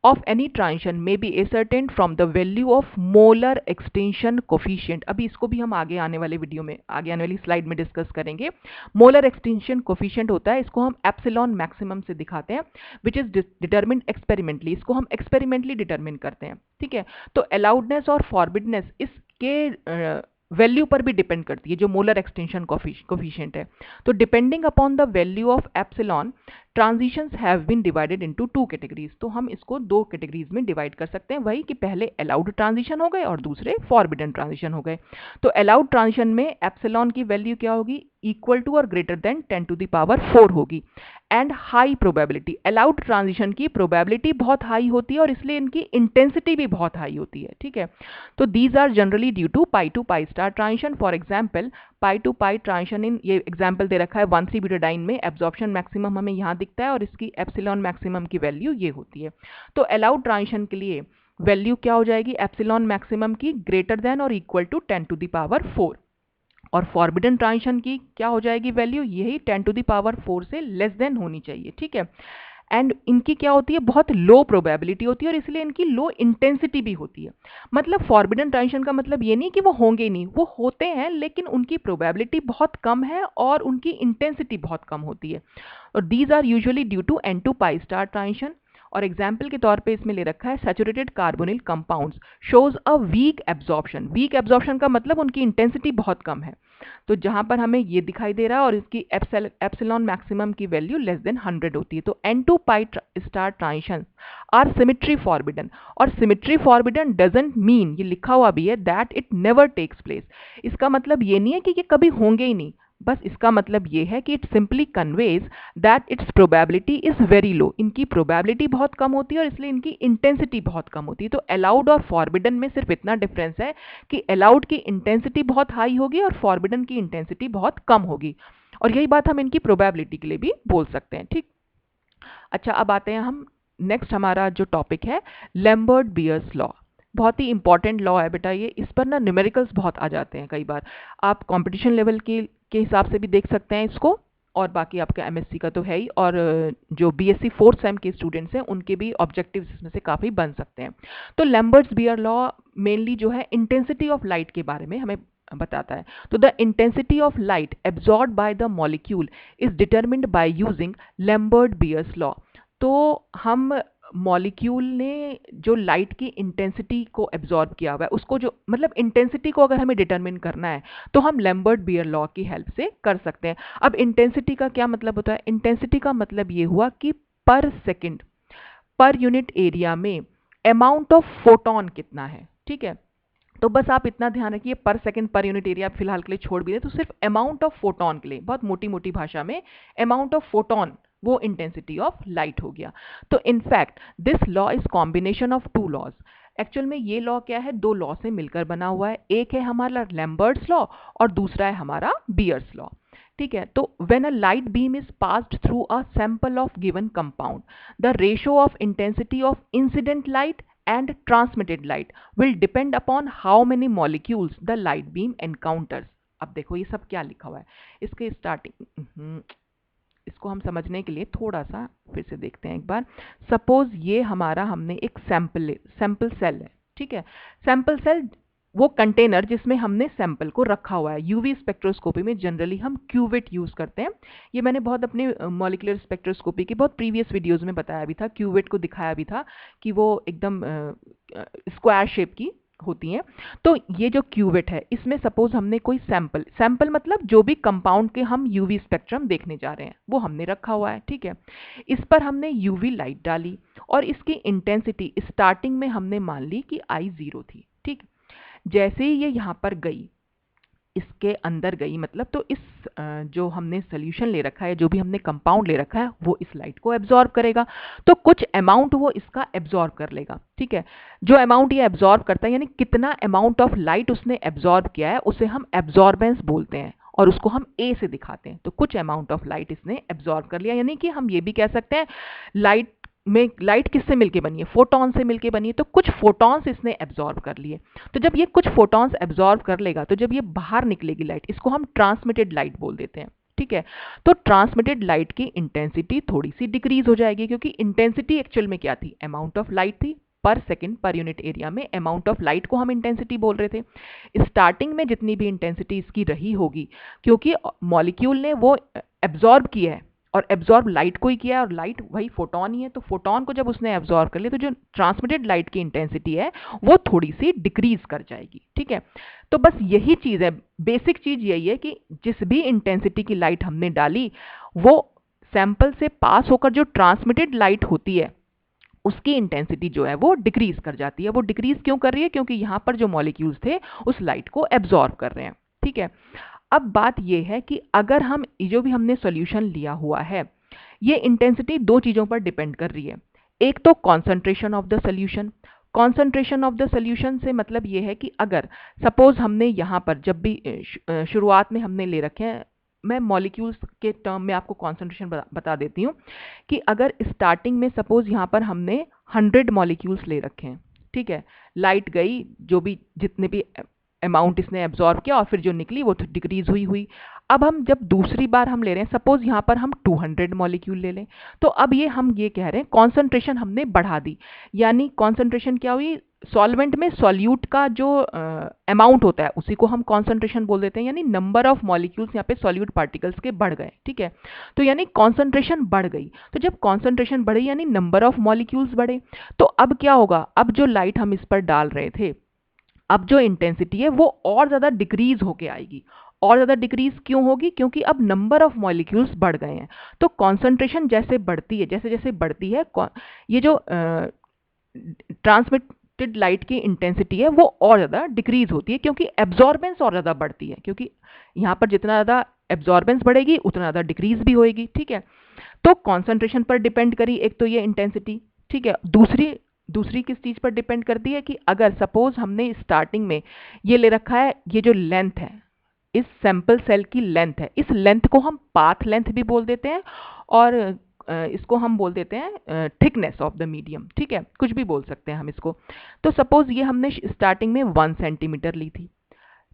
of any transition may be ascertained from the value of molar extension coefficient. अभी इसको भी हम आगे आने वाले वीडियो में, आगे आने वाली स्लाइड में डिस्कस करेंगे। मोलर एक्सटेंशन कोफिशिएंट होता है, इसको हम एप्सिलॉन मैक्सिमम से दिखाते हैं, विच इज डिटरमिन्ड एक्सपेरिमेंटली, इसको हम एक्सपेरिमेंटली डिटरमिन करते हैं, ठीक है। तो अलाउडनेस और फॉरबिडनेस इसके वैल्यू पर भी डिपेंड करती है, जो मोलर एक्सटेंशन कोफिशिएंट है। तो depending upon the value of epsilon transitions have been divided into two categories. तो हम इसको दो कैटेगरीज में डिवाइड कर सकते हैं, वही कि पहले अलाउड ट्रांजिशन हो गए और दूसरे फॉरबिडन ट्रांजिशन हो गए। तो अलाउड ट्रांजिशन में एप्सिलॉन की वैल्यू क्या होगी, इक्वल टू और greater than 10 to the power 4 होगी। And high probability, allowed transition की प्रोबेबिलिटी बहुत हाई होती है और इसलिए इनकी इंटेंसिटी भी बहुत हाई होती है, ठीक है। तो these are generally due to pi to pi star transition. For example pi to pi transition in, ये एग्जाम्पल दे रखा है 1,3 ब्यूटाडाइन में एब्जॉर्प्शन मैक्सिमम हमें यहाँ दिखता है और इसकी एप्सिलॉन मैक्सिमम की वैल्यू ये होती है। तो अलाउड ट्रांजिशन के लिए वैल्यू क्या हो जाएगी एप्सिलॉन मैक्सिमम की, ग्रेटर देन और equal to 10 to the power 4। और फॉरबिडन ट्रांजिशन की क्या हो जाएगी वैल्यू, यही 10 to the power 4 से लेस देन होनी चाहिए, ठीक है। एंड इनकी क्या होती है, बहुत लो प्रोबेबिलिटी होती है और इसलिए इनकी लो इंटेंसिटी भी होती है। मतलब फॉरबिडन ट्रांजिशन का मतलब ये नहीं कि वो होंगे ही नहीं, वो होते हैं लेकिन उनकी प्रोबेबिलिटी बहुत कम है और उनकी इंटेंसिटी बहुत कम होती है। और these are usually due to n to pi star transition. और एग्जाम्पल के तौर पे इसमें ले रखा है saturated carbonyl compounds shows a weak absorption. Weak absorption का मतलब उनकी इंटेंसिटी बहुत कम है। तो जहां पर हमें ये दिखाई दे रहा है और इसकी एप्सिलॉन मैक्सिमम की वैल्यू लेस देन 100 होती है। तो n to pi star transition are symmetry forbidden. और सिमेट्री फॉरबिडन डजंट मीन, ये लिखा हुआ भी है, that it never takes place. इसका मतलब ये नहीं है कि ये कभी होंगे ही नहीं, बस इसका मतलब ये है कि it simply conveys that it's probability is very low. इनकी प्रोबेबिलिटी बहुत कम होती है और इसलिए इनकी इंटेंसिटी बहुत कम होती है। तो अलाउड और फॉरबिडन में सिर्फ इतना डिफरेंस है कि अलाउड की इंटेंसिटी बहुत हाई होगी और फॉरबिडन की इंटेंसिटी बहुत कम होगी। और यही बात हम इनकी प्रोबेबिलिटी के लिए भी बोल सकते हैं, ठीक। अच्छा, अब आते हैं हम नेक्स्ट, हमारा जो टॉपिक है लैम्बर्ट बियर्स लॉ। बहुत ही इंपॉर्टेंट लॉ है बेटा ये, इस पर ना न्यूमेरिकल्स बहुत आ जाते हैं कई बार। आप कंपटीशन लेवल के हिसाब से भी देख सकते हैं इसको, और बाकी आपका एमएससी का तो है ही, और जो बीएससी 4th सेम के स्टूडेंट्स हैं उनके भी ऑब्जेक्टिव्स इसमें से काफ़ी बन सकते हैं। तो लैम्बर्ट्स बियर लॉ मेनली जो है इंटेंसिटी ऑफ लाइट के बारे में हमें बताता है। तो the intensity of light absorb by the molecule is determined by using Lambert bears law. तो हम मॉलिक्यूल ने जो लाइट की इंटेंसिटी को एब्जॉर्ब किया हुआ है उसको, जो मतलब इंटेंसिटी को अगर हमें डिटरमिन करना है तो हम लैम्बर्ट बियर लॉ की हेल्प से कर सकते हैं। अब इंटेंसिटी का क्या मतलब होता है, इंटेंसिटी का मतलब ये हुआ कि पर सेकंड पर यूनिट एरिया में अमाउंट ऑफ फोटोन कितना है, ठीक है। तो बस आप इतना ध्यान रखिए, पर सेकंड पर यूनिट एरिया फिलहाल के लिए छोड़ भी दें, तो सिर्फ अमाउंट ऑफ फोटोन के लिए, बहुत मोटी मोटी भाषा में अमाउंट ऑफ फोटोन, वो इंटेंसिटी ऑफ लाइट हो गया। तो in fact this law is combination of two laws. Actual में ये लॉ क्या है, दो लॉ से मिलकर बना हुआ है। एक है हमारा लैम्बर्ट्स लॉ और दूसरा है हमारा बियर्स लॉ, ठीक है। तो when a light beam is passed through a sample of given compound, the ratio of intensity of incident light and transmitted light will depend upon how many molecules the light beam encounters। अब देखो ये सब क्या लिखा हुआ है, इसके starting, इसको हम समझने के लिए थोड़ा सा फिर से देखते हैं एक बार। सपोज ये हमारा, हमने एक सैंपल सेल है, ठीक है। सैंपल सेल वो कंटेनर जिसमें हमने सैंपल को रखा हुआ है। यूवी स्पेक्ट्रोस्कोपी में जनरली हम क्यूवेट यूज करते हैं। ये मैंने बहुत अपने मॉलिक्यूलर स्पेक्ट्रोस्कोपी की बहुत प्रीवियस वीडियोस में बताया भी था, क्यूवेट को दिखाया भी था कि वो एकदम स्क्वायर शेप की होती हैं। तो ये जो क्यूवेट है इसमें सपोज हमने कोई सैंपल मतलब जो भी कंपाउंड के हम यूवी स्पेक्ट्रम देखने जा रहे हैं वो हमने रखा हुआ है, ठीक है। इस पर हमने यूवी लाइट डाली और इसकी इंटेंसिटी स्टार्टिंग में हमने मान ली कि I0 थी, ठीक। जैसे ही ये यहाँ पर गई, इसके अंदर गई मतलब, तो इस जो हमने सोल्यूशन ले रखा है, जो भी हमने कंपाउंड ले रखा है, वो इस लाइट को एब्जॉर्ब करेगा। तो कुछ अमाउंट वो इसका एब्जॉर्ब कर लेगा, ठीक है। जो अमाउंट ये एब्जॉर्ब करता है, यानी कितना अमाउंट ऑफ लाइट उसने एब्जॉर्ब किया है, उसे हम एब्जॉर्बेंस बोलते हैं और उसको हम ए से दिखाते हैं। तो कुछ अमाउंट ऑफ लाइट इसने एब्जॉर्ब कर लिया, यानी कि हम ये भी कह सकते हैं लाइट किससे मिलके बनी है, फोटॉन से मिलके बनी है। तो कुछ फोटॉन्स इसने एब्जॉर्ब कर लिए। तो जब ये कुछ फोटॉन्स एब्जॉर्ब कर लेगा, तो जब ये बाहर निकलेगी लाइट, इसको हम ट्रांसमिटेड लाइट बोल देते हैं, ठीक है। तो ट्रांसमिटेड लाइट की इंटेंसिटी थोड़ी सी डिक्रीज हो जाएगी, क्योंकि इंटेंसिटी एक्चुअल में क्या थी, अमाउंट ऑफ लाइट थी पर सेकंड पर यूनिट एरिया में। अमाउंट ऑफ लाइट को हम इंटेंसिटी बोल रहे थे। स्टार्टिंग में जितनी भी इंटेंसिटी इसकी रही होगी, क्योंकि मॉलिक्यूल ने वो एब्जॉर्ब किया है और एब्जॉर्ब लाइट को ही किया है, और लाइट वही फोटोन ही है, तो फोटोन को जब उसने एब्जॉर्ब कर लिया, तो जो ट्रांसमिटेड लाइट की इंटेंसिटी है वो थोड़ी सी डिक्रीज कर जाएगी, ठीक है। तो बस यही चीज है, बेसिक चीज यही है कि जिस भी इंटेंसिटी की लाइट हमने डाली, वो सैंपल से पास होकर जो ट्रांसमिटेड लाइट होती है उसकी इंटेंसिटी जो है वो डिक्रीज कर जाती है। वो डिक्रीज क्यों कर रही है, क्योंकि यहां पर जो मॉलिक्यूल्स थे उस लाइट को एब्जॉर्ब कर रहे हैं, ठीक है। अब बात यह है कि अगर हम जो भी हमने सॉल्यूशन लिया हुआ है, ये इंटेंसिटी दो चीजों पर डिपेंड कर रही है। एक तो concentration of the solution. Concentration of the solution से मतलब ये है कि अगर सपोज हमने यहाँ पर जब भी शुरुआत में हमने ले रखे हैं, मैं मॉलिक्यूल्स के टर्म में आपको कॉन्सेंट्रेशन बता देती हूँ कि अगर स्टार्टिंग में सपोज यहाँ पर हमने 100 मॉलिक्यूल्स ले रखे हैं, ठीक है। लाइट गई, जो भी जितने भी अमाउंट इसने एब्जॉर्ब किया, और फिर जो निकली वो डिक्रीज हुई। अब हम जब दूसरी बार हम ले रहे हैं, सपोज यहाँ पर हम 200 मॉलिक्यूल ले लें, तो अब हम ये कह रहे हैं कॉन्सेंट्रेशन हमने बढ़ा दी। यानी कॉन्सेंट्रेशन क्या हुई, सॉल्वेंट में सॉल्यूट का जो अमाउंट होता है उसी को हम कॉन्सेंट्रेशन बोल देते हैं। यानी नंबर ऑफ मॉलिक्यूल्स यहाँ पे सॉल्यूट पार्टिकल्स के बढ़ गए, ठीक है। तो यानी कॉन्सेंट्रेशन बढ़ गई। तो जब कॉन्सेंट्रेशन बढ़ी यानी नंबर ऑफ मॉलिक्यूल्स बढ़े, तो अब क्या होगा, अब जो लाइट हम इस पर डाल रहे थे, अब जो इंटेंसिटी है वो और ज़्यादा डिक्रीज होके आएगी। और ज़्यादा डिक्रीज क्यों होगी, क्योंकि अब नंबर ऑफ मॉलिक्यूल्स बढ़ गए हैं। तो कॉन्सेंट्रेशन जैसे बढ़ती है, जैसे जैसे बढ़ती है, ये जो ट्रांसमिटेड लाइट की इंटेंसिटी है वो और ज़्यादा डिक्रीज होती है, क्योंकि एब्जॉर्बेंस और ज़्यादा बढ़ती है। क्योंकि यहाँ पर जितना ज़्यादा एब्जॉर्बेंस बढ़ेगी उतना ज़्यादा डिक्रीज भी होएगी, ठीक है। तो कॉन्सेंट्रेशन पर डिपेंड करी एक तो ये इंटेंसिटी, ठीक है। दूसरी किस चीज पर डिपेंड करती है कि अगर सपोज हमने स्टार्टिंग में ये ले रखा है, ये जो लेंथ है, इस सैंपल सेल की लेंथ है, इस लेंथ को हम पाथ लेंथ भी बोल देते हैं, और इसको हम बोल देते हैं थिकनेस ऑफ द मीडियम, ठीक है, कुछ भी बोल सकते हैं हम इसको। तो सपोज ये हमने स्टार्टिंग में 1 सेंटीमीटर ली थी,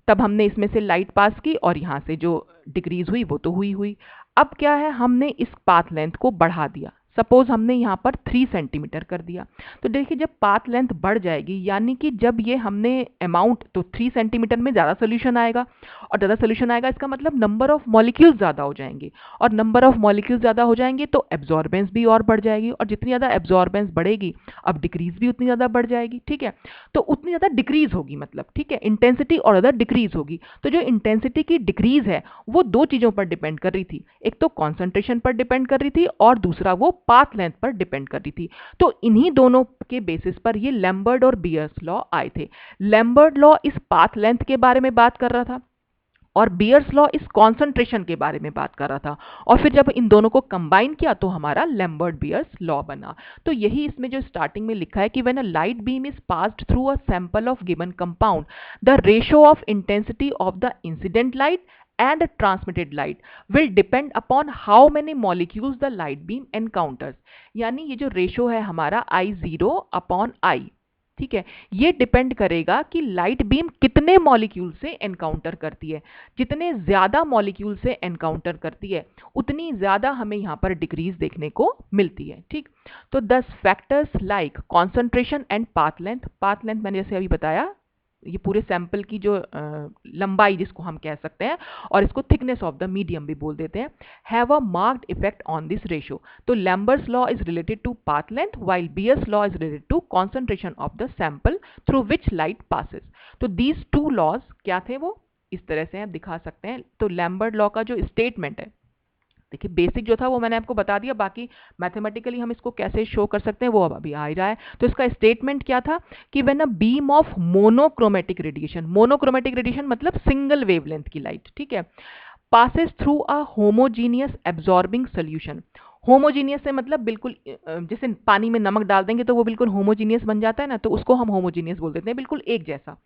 तब हमने इसमें से लाइट पास की और यहाँ से जो डिक्रीज हुई वो तो हुई। अब क्या है, हमने इस पाथ लेंथ को बढ़ा दिया। सपोज हमने यहाँ पर 3 सेंटीमीटर कर दिया। तो देखिए जब पाथ लेंथ बढ़ जाएगी, यानी कि जब ये हमने अमाउंट, तो 3 सेंटीमीटर में ज़्यादा सोल्यूशन आएगा, और ज़्यादा सोल्यूशन आएगा इसका मतलब नंबर ऑफ मॉलिक्यूल्स ज़्यादा हो जाएंगे, और नंबर ऑफ मॉलिक्यूल्स ज़्यादा हो जाएंगे तो एब्जॉर्बेंस भी और बढ़ जाएगी, और जितनी ज़्यादा एब्जॉर्बेंस बढ़ेगी अब डिक्रीज भी उतनी ज़्यादा बढ़ जाएगी, ठीक है। तो उतनी ज़्यादा डिक्रीज होगी, मतलब ठीक है, इंटेंसिटी और ज़्यादा डिक्रीज होगी। तो जो इंटेंसिटी की डिक्रीज है वो दो चीज़ों पर डिपेंड कर रही थी, एक तो कॉन्सेंट्रेशन पर डिपेंड कर रही थी और दूसरा वो पाथ लेंथ पर डिपेंड कर रही थी। तो इन्हीं दोनों के बेसिस पर ये लैम्बर्ट और बियर्स लॉ आए थे। लैम्बर्ट लॉ इस पाथ लेंथ के बारे में बात कर रहा था और बियर्स लॉ इस कॉन्सेंट्रेशन के बारे में बात कर रहा था, और फिर जब इन दोनों को कंबाइन किया तो हमारा लैम्बर्ट बियर्स लॉ बना। तो यही इसमें जो स्टार्टिंग में लिखा है कि when a light beam is passed through a sample of given compound, the ratio of intensity of the incident light and transmitted light will depend upon how many molecules the light beam encounters। यानी ये जो ratio है हमारा I0 upon I, ठीक है, ये depend करेगा कि लाइट बीम कितने मॉलिक्यूल से एनकाउंटर करती है। जितने ज्यादा मॉलिक्यूल से एनकाउंटर करती है उतनी ज्यादा हमें यहाँ पर डिक्रीज देखने को मिलती है, ठीक। तो 10 factors like concentration and path length मैंने जैसे अभी बताया ये पूरे सैंपल की जो लंबाई जिसको हम कह सकते हैं, और इसको थिकनेस ऑफ द मीडियम भी बोल देते हैं, have a marked effect on this ratio. तो Lambert's law is related to path length while Beer's law is related to concentration of the sample through which light passes. तो these two laws क्या थे, वो इस तरह से आप दिखा सकते हैं। तो लैम्बर्ट लॉ का जो स्टेटमेंट है, देखिए बेसिक जो था वो मैंने आपको बता दिया, बाकी मैथमेटिकली हम इसको कैसे शो कर सकते हैं वो अब अभी आ ही रहा है। तो इसका स्टेटमेंट क्या था कि when a beam of monochromatic radiation, monochromatic radiation मतलब सिंगल वेवलेंथ की लाइट, ठीक है, passes through a homogeneous absorbing solution। Homogeneous से मतलब बिल्कुल जैसे पानी में नमक डाल देंगे तो वो बिल्कुल होमोजीनियस बन जाता है ना, तो उसको हम होमोजीनियस बोल देते हैं, बिल्कुल एक जैसा।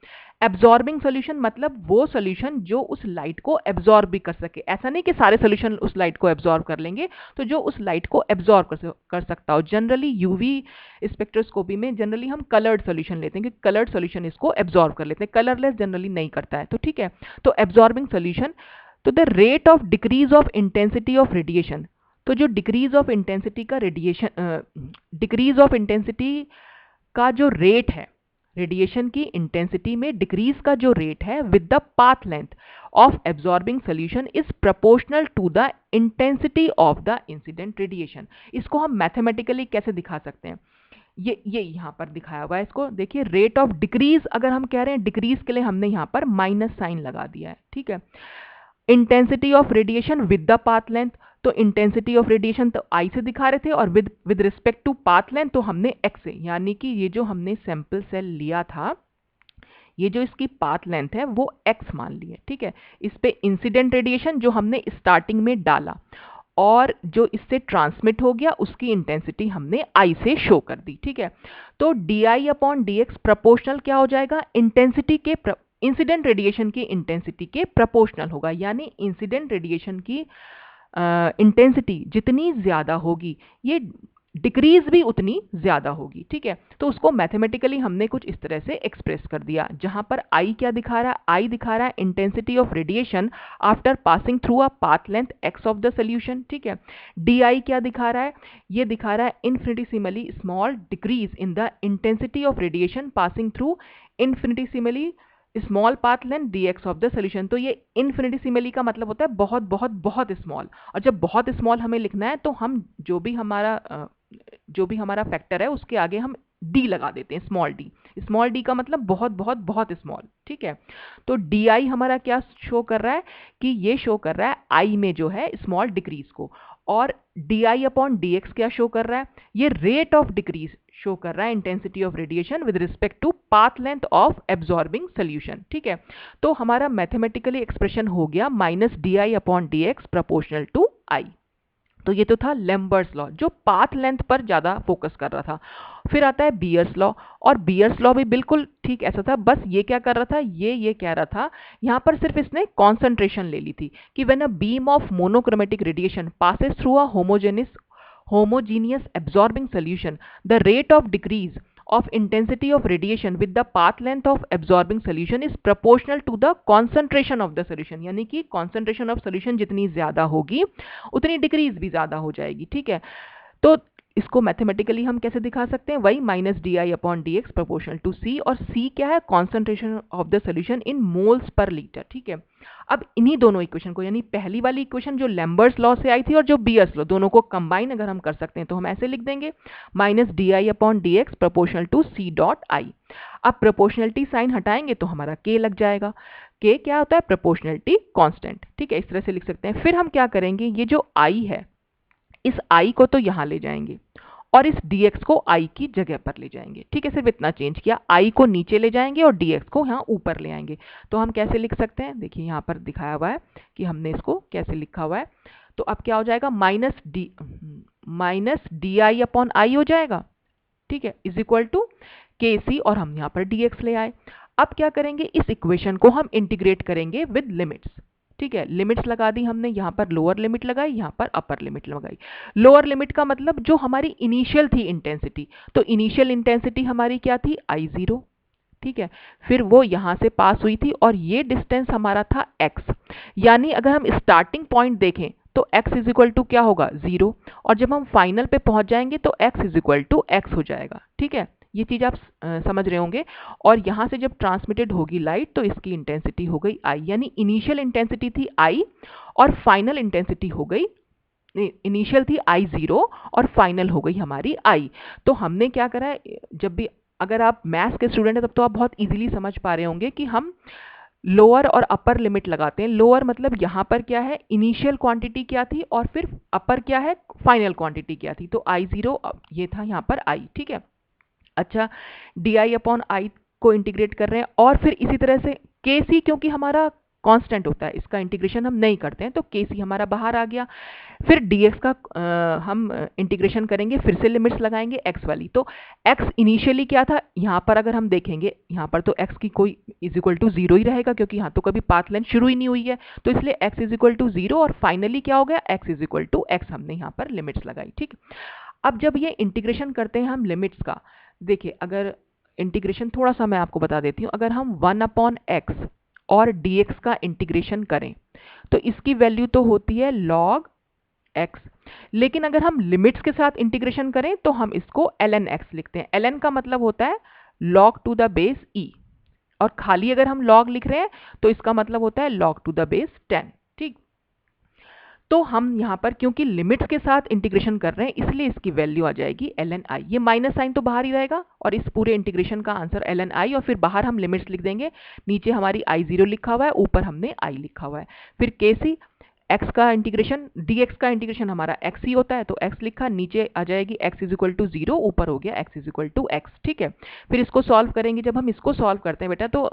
एब्जॉर्बिंग सोल्यूशन मतलब वो सोल्यूशन जो उस लाइट को एब्जॉर्ब भी कर सके, ऐसा नहीं कि सारे सोल्यूशन उस लाइट को एब्जॉर्ब कर लेंगे, तो जो उस लाइट को एब्जॉर्ब कर सकता हो। जनरली यूवी स्पेक्ट्रोस्कोपी में जनरली हम कलर्ड सोल्यूशन लेते हैं, क्योंकि कलर्ड सोल्यूशन इसको एब्जॉर्ब कर लेते हैं, कलरलेस जनरली नहीं करता है, तो ठीक है। तो एब्जॉर्बिंग सोल्यूशन, तो the rate of decrease of intensity of radiation, तो जो डिक्रीज ऑफ इंटेंसिटी का रेडिएशन, डिक्रीज ऑफ इंटेंसिटी का जो रेट है, रेडिएशन की इंटेंसिटी में डिक्रीज का जो रेट है with the path length of absorbing solution is proportional to the intensity of the incident radiation. इसको हम मैथमेटिकली कैसे दिखा सकते हैं, ये यहाँ पर दिखाया हुआ है। इसको देखिए, रेट ऑफ डिक्रीज अगर हम कह रहे हैं, डिक्रीज के लिए हमने यहाँ पर माइनस साइन लगा दिया है, ठीक है। Intensity of radiation with the path length, तो इंटेंसिटी ऑफ रेडिएशन तो आई से दिखा रहे थे, और with respect to path length तो हमने एक्स से, यानी कि ये जो हमने सैंपल सेल लिया था, ये जो इसकी पाथ लेंथ है वो एक्स मान ली है, ठीक है। इस पे इंसिडेंट रेडिएशन जो हमने स्टार्टिंग में डाला और जो इससे ट्रांसमिट हो गया उसकी इंटेंसिटी हमने आई से शो कर दी, ठीक है। तो D I upon D x proportional क्या हो जाएगा, इंटेंसिटी के इंसिडेंट रेडिएशन की इंटेंसिटी के प्रपोर्शनल होगा, यानी इंसिडेंट रेडिएशन की इंटेंसिटी जितनी ज्यादा होगी ये डिक्रीज भी उतनी ज्यादा होगी, ठीक है। तो उसको मैथमेटिकली हमने कुछ इस तरह से एक्सप्रेस कर दिया, जहां पर आई क्या दिखा रहा है, आई दिखा रहा है intensity of radiation after passing through a path length x of the solution, ठीक है। डी आई क्या दिखा रहा है, ये दिखा रहा है infinitesimally small decrease in the intensity of radiation passing through infinitesimally small path length D X of the solution. तो ये इन्फिनिटेसिमली का मतलब होता है बहुत बहुत बहुत स्मॉल, और जब बहुत स्मॉल हमें लिखना है तो हम जो भी हमारा फैक्टर है उसके आगे हम डी लगा देते हैं, स्मॉल डी। स्मॉल डी का मतलब बहुत बहुत बहुत स्मॉल, ठीक है। तो डी आई हमारा क्या शो कर रहा है कि ये शो कर रहा है आई में जो है स्मॉल डिक्रीज को, और D I upon D x क्या शो कर रहा है, ये रेट ऑफ डिक्रीज शो कर रहा है intensity of radiation with respect to path length of absorbing solution, ठीक है। तो हमारा मैथमेटिकली एक्सप्रेशन हो गया minus D I upon D x proportional to I. तो ये तो था लैम्बर्ट्स लॉ जो पाथ लेंथ पर ज्यादा फोकस कर रहा था। फिर आता है बीयर्स लॉ, और बीयर्स लॉ भी बिल्कुल ठीक ऐसा था, बस ये क्या कर रहा था, ये कह रहा था, यहाँ पर सिर्फ इसने कॉन्सेंट्रेशन ले ली थी कि when a beam of monochromatic radiation passes through a homogeneous absorbing solution, the rate of decrease of intensity of radiation with the path length of absorbing solution is proportional to the concentration of the solution। यानी कि concentration of solution जितनी ज्यादा होगी उतनी decrease भी ज्यादा हो जाएगी, ठीक है। तो इसको मैथमेटिकली हम कैसे दिखा सकते हैं, वही minus D I upon D x proportional to C, और सी क्या है, concentration of the solution in moles per litre, ठीक है। अब इन्हीं दोनों इक्वेशन को, यानी पहली वाली इक्वेशन जो लैम्बर्ट्स लॉ से आई थी और जो बीयर्स लॉ, दोनों को कंबाइन अगर हम कर सकते हैं तो हम ऐसे लिख देंगे minus D I upon D x proportional to c dot I. अब प्रोपोर्शनलिटी साइन हटाएंगे तो हमारा के लग जाएगा, के क्या होता है, प्रोपोर्शनलिटी कांस्टेंट, ठीक है, इस तरह से लिख सकते हैं। फिर हम क्या करेंगे, ये जो आई है इस आई को तो यहां ले जाएंगे और इस dx को i की जगह पर ले जाएंगे, ठीक है। सिर्फ इतना चेंज किया, i को नीचे ले जाएंगे और dx को यहाँ ऊपर ले आएंगे। तो हम कैसे लिख सकते हैं, देखिए यहाँ पर दिखाया हुआ है कि हमने इसको कैसे लिखा हुआ है। तो अब क्या हो जाएगा, माइनस डी आई अपॉन आई हो जाएगा, ठीक है, is equal to k c, और हम यहाँ पर dx ले आए। अब क्या करेंगे, इस इक्वेशन को हम इंटीग्रेट करेंगे विद लिमिट्स, ठीक है। लिमिट्स लगा दी हमने, यहाँ पर लोअर लिमिट लगाई, यहाँ पर अपर लिमिट लगाई। लोअर लिमिट का मतलब जो हमारी इनिशियल थी इंटेंसिटी, तो इनिशियल इंटेंसिटी हमारी क्या थी, I0, ठीक है। फिर वो यहाँ से पास हुई थी और ये डिस्टेंस हमारा था x, यानी अगर हम स्टार्टिंग पॉइंट देखें तो x इज इक्वल टू क्या होगा, 0, और जब हम फाइनल पे पहुंच जाएंगे तो x is equal to x हो जाएगा, ठीक है। ये चीज़ आप समझ रहे होंगे। और यहाँ से जब ट्रांसमिटेड होगी लाइट तो इसकी इंटेंसिटी हो गई आई, यानी इनिशियल इंटेंसिटी थी आई और फाइनल इंटेंसिटी हो गई, इनिशियल थी आई जीरो और फाइनल हो गई हमारी आई। तो हमने क्या करा है, जब भी अगर आप मैथ्स के स्टूडेंट हैं तब तो आप बहुत इजीली समझ पा रहे होंगे कि हम लोअर और अपर लिमिट लगाते हैं। लोअर मतलब यहाँ पर क्या है, इनिशियल क्वांटिटी क्या थी और फिर अपर क्या है, फाइनल क्वांटिटी क्या थी। तो आई जीरो ये था यहाँ पर आई, ठीक है। अच्छा, डी आई अपॉन आई को इंटीग्रेट कर रहे हैं और फिर इसी तरह से के सी, क्योंकि हमारा कांस्टेंट होता है इसका इंटीग्रेशन हम नहीं करते हैं, तो के सी हमारा बाहर आ गया। फिर dx का हम इंटीग्रेशन करेंगे, फिर से लिमिट्स लगाएंगे x वाली। तो x इनिशियली क्या था, यहाँ पर अगर हम देखेंगे यहाँ पर तो x की कोई इज इक्वल टू जीरो ही रहेगा, क्योंकि यहाँ तो कभी पाथ लेंथ शुरू ही नहीं हुई है, तो इसलिए x is equal to zero और फाइनली क्या हो गया, x is equal to x, हमने यहाँ पर लिमिट्स लगाई, ठीक। अब जब ये इंटीग्रेशन करते हैं हम लिमिट्स का, देखिए अगर इंटीग्रेशन थोड़ा सा मैं आपको बता देती हूँ, अगर हम 1/x और dx का इंटीग्रेशन करें तो इसकी वैल्यू तो होती है log x, लेकिन अगर हम लिमिट्स के साथ इंटीग्रेशन करें तो हम इसको ln x लिखते हैं। ln का मतलब होता है log to the base e, और खाली अगर हम log लिख रहे हैं तो इसका मतलब होता है log टू द बेस 10, ठीक। तो हम यहाँ पर क्योंकि लिमिट्स के साथ इंटीग्रेशन कर रहे हैं इसलिए इसकी वैल्यू आ जाएगी ln i। ये माइनस साइन तो बाहर ही रहेगा और इस पूरे इंटीग्रेशन का आंसर ln i, और फिर बाहर हम लिमिट्स लिख देंगे। नीचे हमारी i0 लिखा हुआ है, ऊपर हमने i लिखा हुआ है। फिर kc x का इंटीग्रेशन, dx का इंटीग्रेशन हमारा x ही होता है, तो x लिखा, नीचे आ जाएगी x is equal to zero, ऊपर हो गया x is equal to x, ठीक है। फिर इसको सॉल्व करेंगे, जब हम इसको सॉल्व करते हैं बेटा तो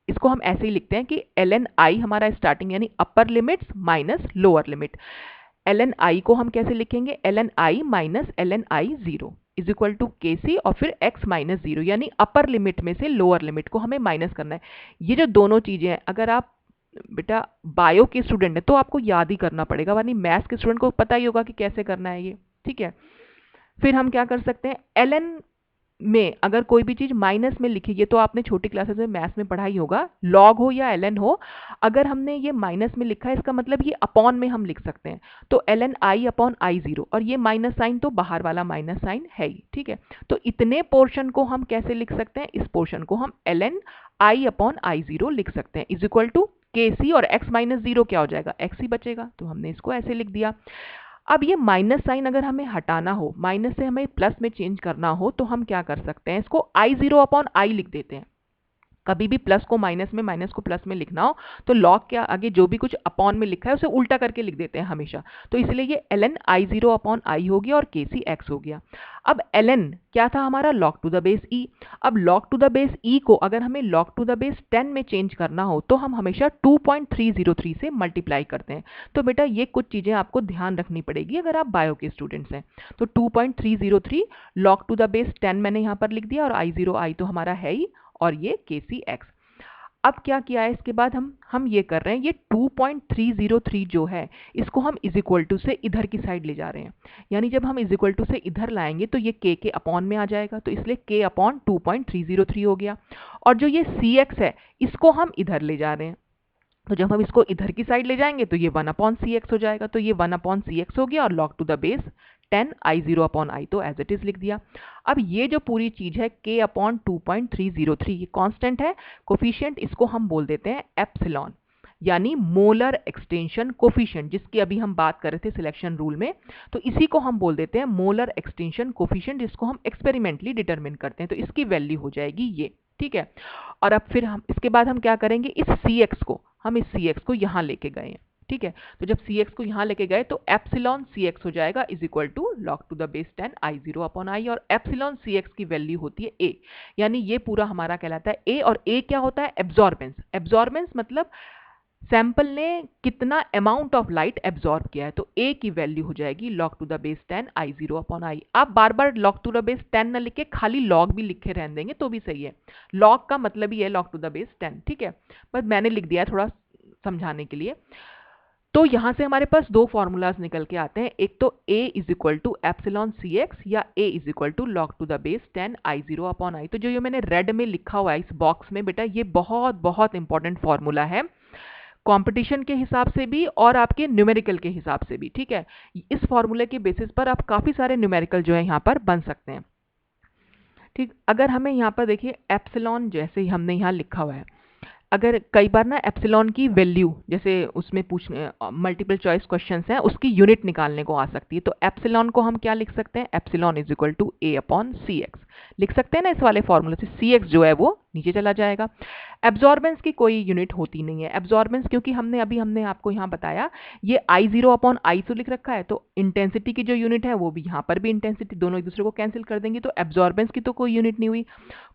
इसको हम ऐसे ही लिखते हैं कि ln i हमारा स्टार्टिंग यानी upper limits minus lower limit. ln i को हम कैसे लिखेंगे, ln i minus ln i zero is equal to k c और फिर x माइनस जीरो, यानी अपर लिमिट में से लोअर लिमिट को हमें माइनस करना है। ये जो दोनों चीजें हैं, अगर आप बेटा बायो के स्टूडेंट है तो आपको याद ही करना पड़ेगा, वरना मैथ्स के स्टूडेंट को पता ही होगा कि कैसे करना है ये, ठीक है। फिर हम क्या कर सकते हैं, ln में अगर कोई भी चीज माइनस में लिखी, ये तो आपने छोटी क्लासेस में मैथ्स में पढ़ा ही होगा, लॉग हो या ln हो, अगर हमने ये माइनस में लिखा है इसका मतलब ये अपॉन में हम लिख सकते हैं। तो ln i upon I zero, और ये माइनस साइन तो बाहर वाला माइनस साइन है ही, ठीक है। तो इतने पोर्शन को हम कैसे लिख सकते हैं, इस पोर्शन को हम ln i upon I zero लिख सकते हैं, is equal to k c, और x माइनस जीरो क्या हो जाएगा, x ही बचेगा, तो हमने इसको ऐसे लिख दिया। अब ये माइनस साइन अगर हमें हटाना हो, माइनस से हमें प्लस में चेंज करना हो, तो हम क्या कर सकते हैं, इसको आई जीरो अपॉन आई लिख देते हैं। कभी भी प्लस को माइनस में, माइनस को प्लस में लिखना हो तो लॉग के आगे जो भी कुछ अपॉन में लिखा है उसे उल्टा करके लिख देते हैं हमेशा। तो इसलिए ये ln आई जीरो अपॉन आई हो गया और के सी एक्स हो गया। अब ln क्या था हमारा, log to the base e। अब log to the base e को अगर हमें log टू द बेस 10 में चेंज करना हो तो हम हमेशा 2.303 से मल्टीप्लाई करते हैं। तो बेटा ये कुछ चीजें आपको ध्यान रखनी पड़ेगी अगर आप बायो के स्टूडेंट्स हैं। तो 2.303 log टू द बेस 10 मैंने यहाँ पर लिख दिया, और आई जीरो आई तो हमारा है ही, और ये के सी एक्स। अब क्या किया है इसके बाद हम ये कर रहे हैं, ये 2.303 जो है इसको हम इज इक्वल टू से इधर की साइड ले जा रहे हैं, यानी जब हम इज इक्वल टू से इधर लाएंगे तो ये के अपॉन में आ जाएगा, तो इसलिए के अपॉन 2.303 हो गया। और जो ये सी एक्स है इसको हम इधर ले जा रहे हैं, तो जब हम इसको इधर की साइड ले जाएंगे तो ये 1 अपॉन सी एक्स हो जाएगा, तो ये 1 अपॉन सी एक्स हो गया, और log to the base 10 I zero upon I तो एज इट इज लिख दिया। अब ये जो पूरी चीज है k अपॉन 2.303 ये कांस्टेंट है, कोफिशिएंट, इसको हम बोल देते हैं एप्सिलॉन, यानी मोलर एक्सटेंशन कोफिशिएंट, जिसकी अभी हम बात कर रहे थे सिलेक्शन रूल में, तो इसी को हम बोल देते हैं मोलर एक्सटेंशन कोफिशिएंट, जिसको हम एक्सपेरिमेंटली डिटरमिन करते हैं, तो इसकी वैल्यू हो जाएगी ये, ठीक है। और अब फिर हम इसके बाद हम क्या करेंगे, इस सी एक्स को हम इस सी एक्स को यहाँ लेके गए हैं, ठीक है। तो जब सी एक्स को यहाँ लेके गए तो एप्सिलॉन सी एक्स हो जाएगा is equal to log to the base 10 I zero upon I, और एप्सिलॉन सी एक्स की वैल्यू होती है ए, यानी ये पूरा हमारा कहलाता है ए, और ए क्या होता है, एब्जॉर्बेंस। एब्जॉर्बेंस मतलब सैंपल ने कितना अमाउंट ऑफ लाइट एब्जॉर्ब किया है, तो ए की वैल्यू हो जाएगी log to the base 10 I zero upon I. आप बार बार log टू द बेस 10 न लिखे, खाली log भी लिखे रहने देंगे तो भी सही है, log का मतलब ही है log टू द बेस 10, ठीक है, बस मैंने लिख दिया है थोड़ा समझाने के लिए। तो यहां से हमारे पास दो फॉर्मूलाज निकल के आते हैं, एक तो a is equal to epsilon c x, या a is equal to log to the base 10 I zero upon I. तो जो ये मैंने रेड में लिखा हुआ है इस बॉक्स में बेटा, ये बहुत बहुत इंपॉर्टेंट फॉर्मूला है कंपटीशन के हिसाब से भी और आपके न्यूमेरिकल के हिसाब से भी, ठीक है। इस फॉर्मूले के बेसिस पर आप काफी सारे न्यूमेरिकल जो है यहाँ पर बन सकते हैं, ठीक, अगर हमें यहाँ पर देखिए एप्सिलॉन जैसे ही हमने यहाँ लिखा हुआ है, अगर कई बार ना एप्सिलॉन की वैल्यू जैसे उसमें पूछने मल्टीपल चॉइस क्वेश्चंस हैं उसकी यूनिट निकालने को आ सकती है, तो एप्सिलॉन को हम क्या लिख सकते हैं, epsilon is equal to a upon c x लिख सकते हैं ना इस वाले फॉर्मूले से। सी एक्स जो है वो नीचे चला जाएगा। एब्जॉर्बेंस की कोई यूनिट होती नहीं है, एब्जॉर्बेंस क्योंकि हमने आपको यहाँ बताया ये आई जीरो अपॉन आई टू लिख रखा है, तो इंटेंसिटी की जो यूनिट है वो भी यहाँ पर भी इंटेंसिटी, दोनों एक दूसरे को कैंसिल कर देंगे, तो एब्जॉर्बेंस की तो कोई यूनिट नहीं हुई।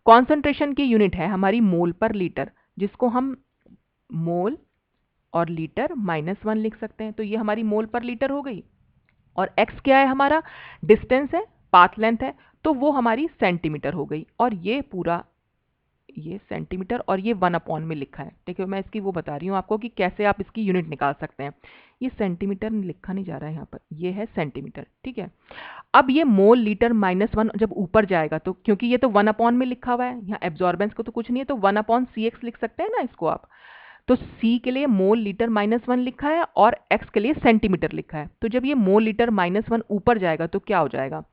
कॉन्सेंट्रेशन की यूनिट है हमारी मोल पर लीटर, जिसको हम मोल और लीटर -1 लिख सकते हैं, तो ये हमारी मोल पर लीटर हो गई। और x क्या है, हमारा डिस्टेंस है, पाथ लेंथ है, तो वो हमारी सेंटीमीटर हो गई। और ये पूरा ये सेंटीमीटर और ये 1 अपॉन में लिखा है। ठीक है, मैं इसकी वो बता रही हूँ आपको कि कैसे आप इसकी यूनिट निकाल सकते हैं। ये सेंटीमीटर लिखा नहीं जा रहा है यहाँ पर, ये है सेंटीमीटर। ठीक है, अब ये मोल लीटर -1 जब ऊपर जाएगा तो क्योंकि ये तो 1 अपॉन में लिखा हुआ है, यहाँ एब्जॉर्बेंस को तो कुछ नहीं है, तो 1 अपॉन सी एक्स लिख सकते हैं ना इसको आप। तो C के लिए मोल लीटर -1 लिखा है और X के लिए सेंटीमीटर लिखा है। तो जब ये मोल लीटर -1 ऊपर जाएगा तो क्या हो जाएगा,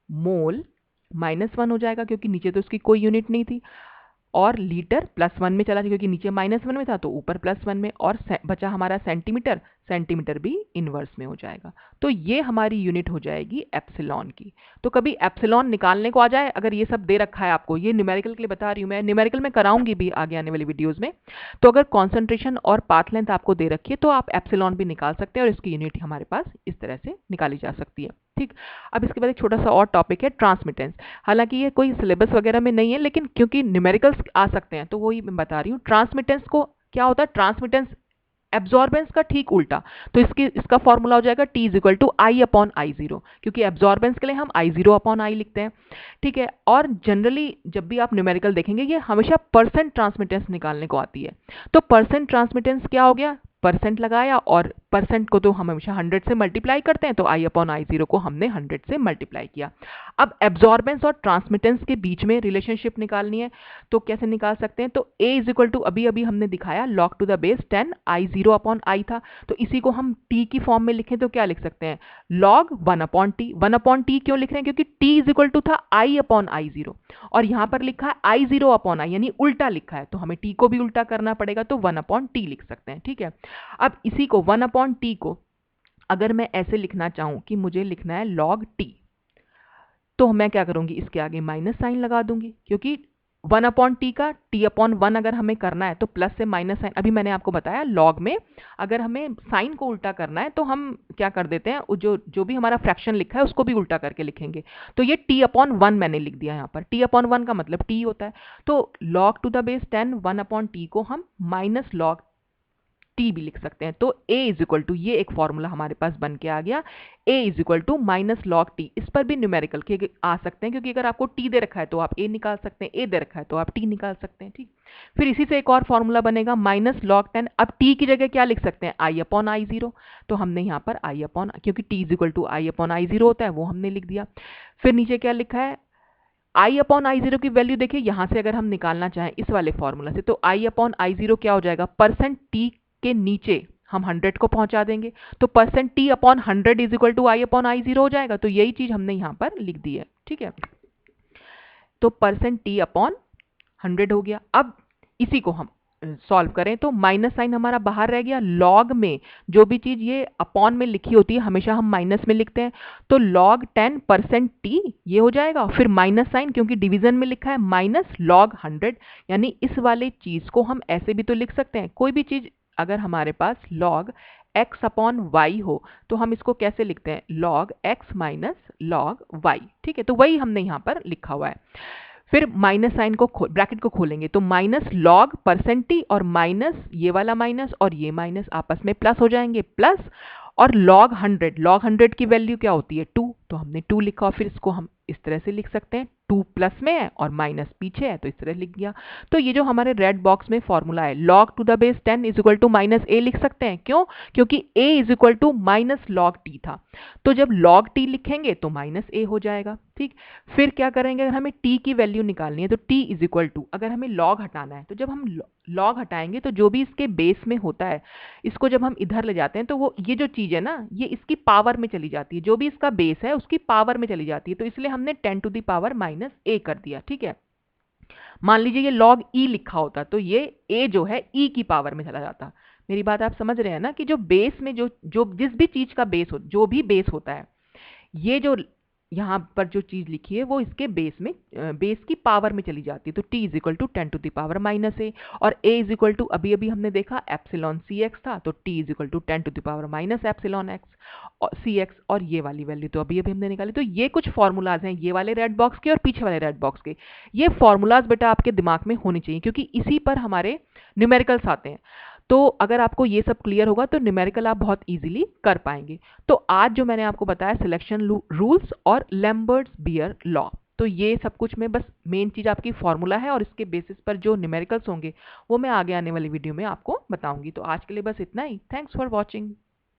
मोल -1 हो जाएगा क्योंकि नीचे तो उसकी कोई यूनिट नहीं थी, और लीटर +1 में चला जाएगा क्योंकि नीचे -1 में था तो ऊपर +1 में, और बचा हमारा सेंटीमीटर, सेंटीमीटर भी इनवर्स में हो जाएगा। तो ये हमारी यूनिट हो जाएगी एप्सिलॉन की। तो कभी एप्सिलॉन निकालने को आ जाए, अगर ये सब दे रखा है आपको, ये न्यूमेरिकल के लिए बता रही हूँ मैं, न्यूमेरिकल में कराऊंगी भी आगे आने वाली वीडियोस में, तो अगर कॉन्सेंट्रेशन और पाथ लेंथ आपको दे रखी है तो आप एप्सिलॉन भी निकाल सकते हैं और इसकी यूनिट हमारे पास इस तरह से निकाली जा सकती है। ठीक, अब इसके बाद एक छोटा सा और टॉपिक है ट्रांसमिटेंस। हालांकि ये कोई सिलेबस वगैरह में नहीं है, लेकिन क्योंकि न्यूमेरिकल्स आ सकते हैं तो वही मैं बता रही हूँ। ट्रांसमिटेंस को क्या होता है, ट्रांसमिटेंस एब्जॉर्बेंस का ठीक उल्टा, तो इसका फॉर्मूला हो जाएगा T is equal to I upon I zero, क्योंकि एब्जॉर्बेंस के लिए हम आई जीरो अपॉन आई लिखते हैं। ठीक है, और जनरली जब भी आप न्यूमेरिकल देखेंगे ये हमेशा परसेंट ट्रांसमिटेंस निकालने को आती है। तो परसेंट ट्रांसमिटेंस क्या हो गया, परसेंट लगाया और परसेंट को तो हम हमेशा 100 से मल्टीप्लाई करते हैं, तो आई अपॉन आई जीरो को हमने 100 से मल्टीप्लाई किया। अब एब्जॉर्बेंस और ट्रांसमिटेंस के बीच में रिलेशनशिप निकालनी है, तो कैसे निकाल सकते हैं, तो a इज इक्वल टू अभी अभी हमने दिखाया log to the base 10 I zero upon I था, तो इसी को हम t की फॉर्म में लिखें तो क्या लिख सकते हैं, log 1 upon T. 1 upon T क्यों लिख रहे हैं, क्योंकि t इज इक्वल टू था i अपॉन आई जीरो, और यहां पर लिखा है आई जीरो अपॉन आई, यानी उल्टा लिखा है, तो हमें t को भी उल्टा करना पड़ेगा, तो 1 अपॉन टी लिख सकते हैं। ठीक है, अब इसी को 1 अपॉन टी को अगर मैं ऐसे लिखना चाहूं कि मुझे लिखना है log t, तो मैं क्या करूंगी, इसके आगे माइनस साइन लगा दूंगी, क्योंकि 1 अपॉन टी का t अपॉन 1 अगर हमें करना है तो प्लस से माइनस साइन, अभी मैंने आपको बताया लॉग में अगर हमें साइन को उल्टा करना है तो हम क्या कर देते हैं, जो भी हमारा फ्रैक्शन लिखा है उसको भी उल्टा करके लिखेंगे। तो ये t अपॉन 1 मैंने लिख दिया यहाँ पर, t अपॉन 1 का मतलब t होता है, तो log to the base 10 1 upon T को हम माइनस लॉग टी भी लिख सकते हैं। तो a इज इक्वल टू, ये एक फॉर्मूला हमारे पास बन के आ गया, a is equal to minus log T. इस पर भी न्यूमेरिकल के आ सकते हैं, क्योंकि अगर आपको t दे रखा है तो आप a निकाल सकते हैं, a दे रखा है तो आप t निकाल सकते हैं। ठीक, फिर इसी से एक और फॉर्मूला बनेगा माइनस लॉग 10। अब t की जगह क्या लिख सकते हैं, i अपॉन आई जीरो, तो हमने यहाँ पर i अपॉन, क्योंकि t is equal to I upon I zero होता है, वो हमने लिख दिया। फिर नीचे क्या लिखा है, आई अपॉन आई जीरो की वैल्यू देखिए यहां से अगर हम निकालना चाहें इस वाले फॉर्मूला से, तो आई अपॉन आई जीरो क्या हो जाएगा, परसेंट टी के नीचे हम 100 को पहुंचा देंगे, तो percent T upon 100 is equal to I upon I zero हो जाएगा। तो यही चीज हमने यहां पर लिख दी है। ठीक है, तो परसेंट टी अपॉन 100 हो गया। अब इसी को हम सॉल्व करें तो माइनस साइन हमारा बाहर रह गया, लॉग में जो भी चीज ये अपॉन में लिखी होती है हमेशा हम माइनस में लिखते हैं, तो log 10% t ये हो जाएगा, फिर माइनस साइन क्योंकि डिवीजन में लिखा है माइनस log 100, यानी इस वाले चीज को हम ऐसे भी तो लिख सकते हैं, कोई भी चीज अगर हमारे पास log x अपॉन वाई हो तो हम इसको कैसे लिखते हैं, log x minus log y। ठीक है, तो वही हमने यहाँ पर लिखा हुआ है। फिर माइनस साइन को ब्रैकेट को खोलेंगे तो माइनस लॉग परसेंट टी और माइनस ये वाला माइनस और ये माइनस आपस में प्लस हो जाएंगे, प्लस और log 100 की वैल्यू क्या होती है 2, तो हमने 2 लिखा, और फिर इसको हम इस तरह से लिख सकते हैं, 2 प्लस में है और माइनस पीछे है तो इस तरह लिख गया। तो ये जो हमारे रेड बॉक्स में फॉर्मूला है log to the base 10 is equal to minus A लिख सकते हैं, क्यों, क्योंकि a is equal to minus log T था, तो जब log t लिखेंगे तो माइनस ए हो जाएगा। ठीक, फिर क्या करेंगे, अगर हमें t की वैल्यू निकालनी है तो t इज इक्वल टू, अगर हमें log हटाना है तो जब हम log हटाएंगे तो जो भी इसके बेस में होता है इसको जब हम इधर ले जाते हैं तो वो ये जो चीज है ना ये इसकी पावर में चली जाती है, जो भी इसका बेस है उसकी पावर में चली जाती है, तो इसलिए हमने हमने 10 टू द पावर माइनस ए कर दिया, ठीक है। मान लीजिए ये log e लिखा होता तो ये a जो है e की पावर में चला जाता। मेरी बात आप समझ रहे हैं ना कि जो बेस में जो जो जिस भी चीज का बेस हो, जो भी बेस होता है, ये जो यहाँ पर जो चीज लिखी है वो इसके बेस में, बेस की पावर में चली जाती है। तो t is equal to 10 to the power minus A, और a इज इक्वल टू अभी अभी हमने देखा एप्सिलॉन सी एक्स था, तो t is equal to 10 to the power minus epsilon x और सी एक्स, और ये वाली वैल्यू तो अभी अभी हमने निकाली। तो ये कुछ फॉर्मूलाज हैं, ये वाले रेड बॉक्स के और पीछे वाले रेड बॉक्स के। ये फॉर्मूलाज बेटा आपके दिमाग में होनी चाहिए, क्योंकि इसी पर हमारे न्यूमेरिकल्स आते हैं। तो अगर आपको ये सब क्लियर होगा तो न्यूमेरिकल आप बहुत इजीली कर पाएंगे। तो आज जो मैंने आपको बताया सिलेक्शन रूल्स और लैम्बर्ट्स बियर लॉ, तो ये सब कुछ में बस मेन चीज आपकी फॉर्मूला है, और इसके बेसिस पर जो न्यूमेरिकल्स होंगे वो मैं आगे आने वाली वीडियो में आपको बताऊंगी। तो आज के लिए बस इतना ही। Thanks for watching.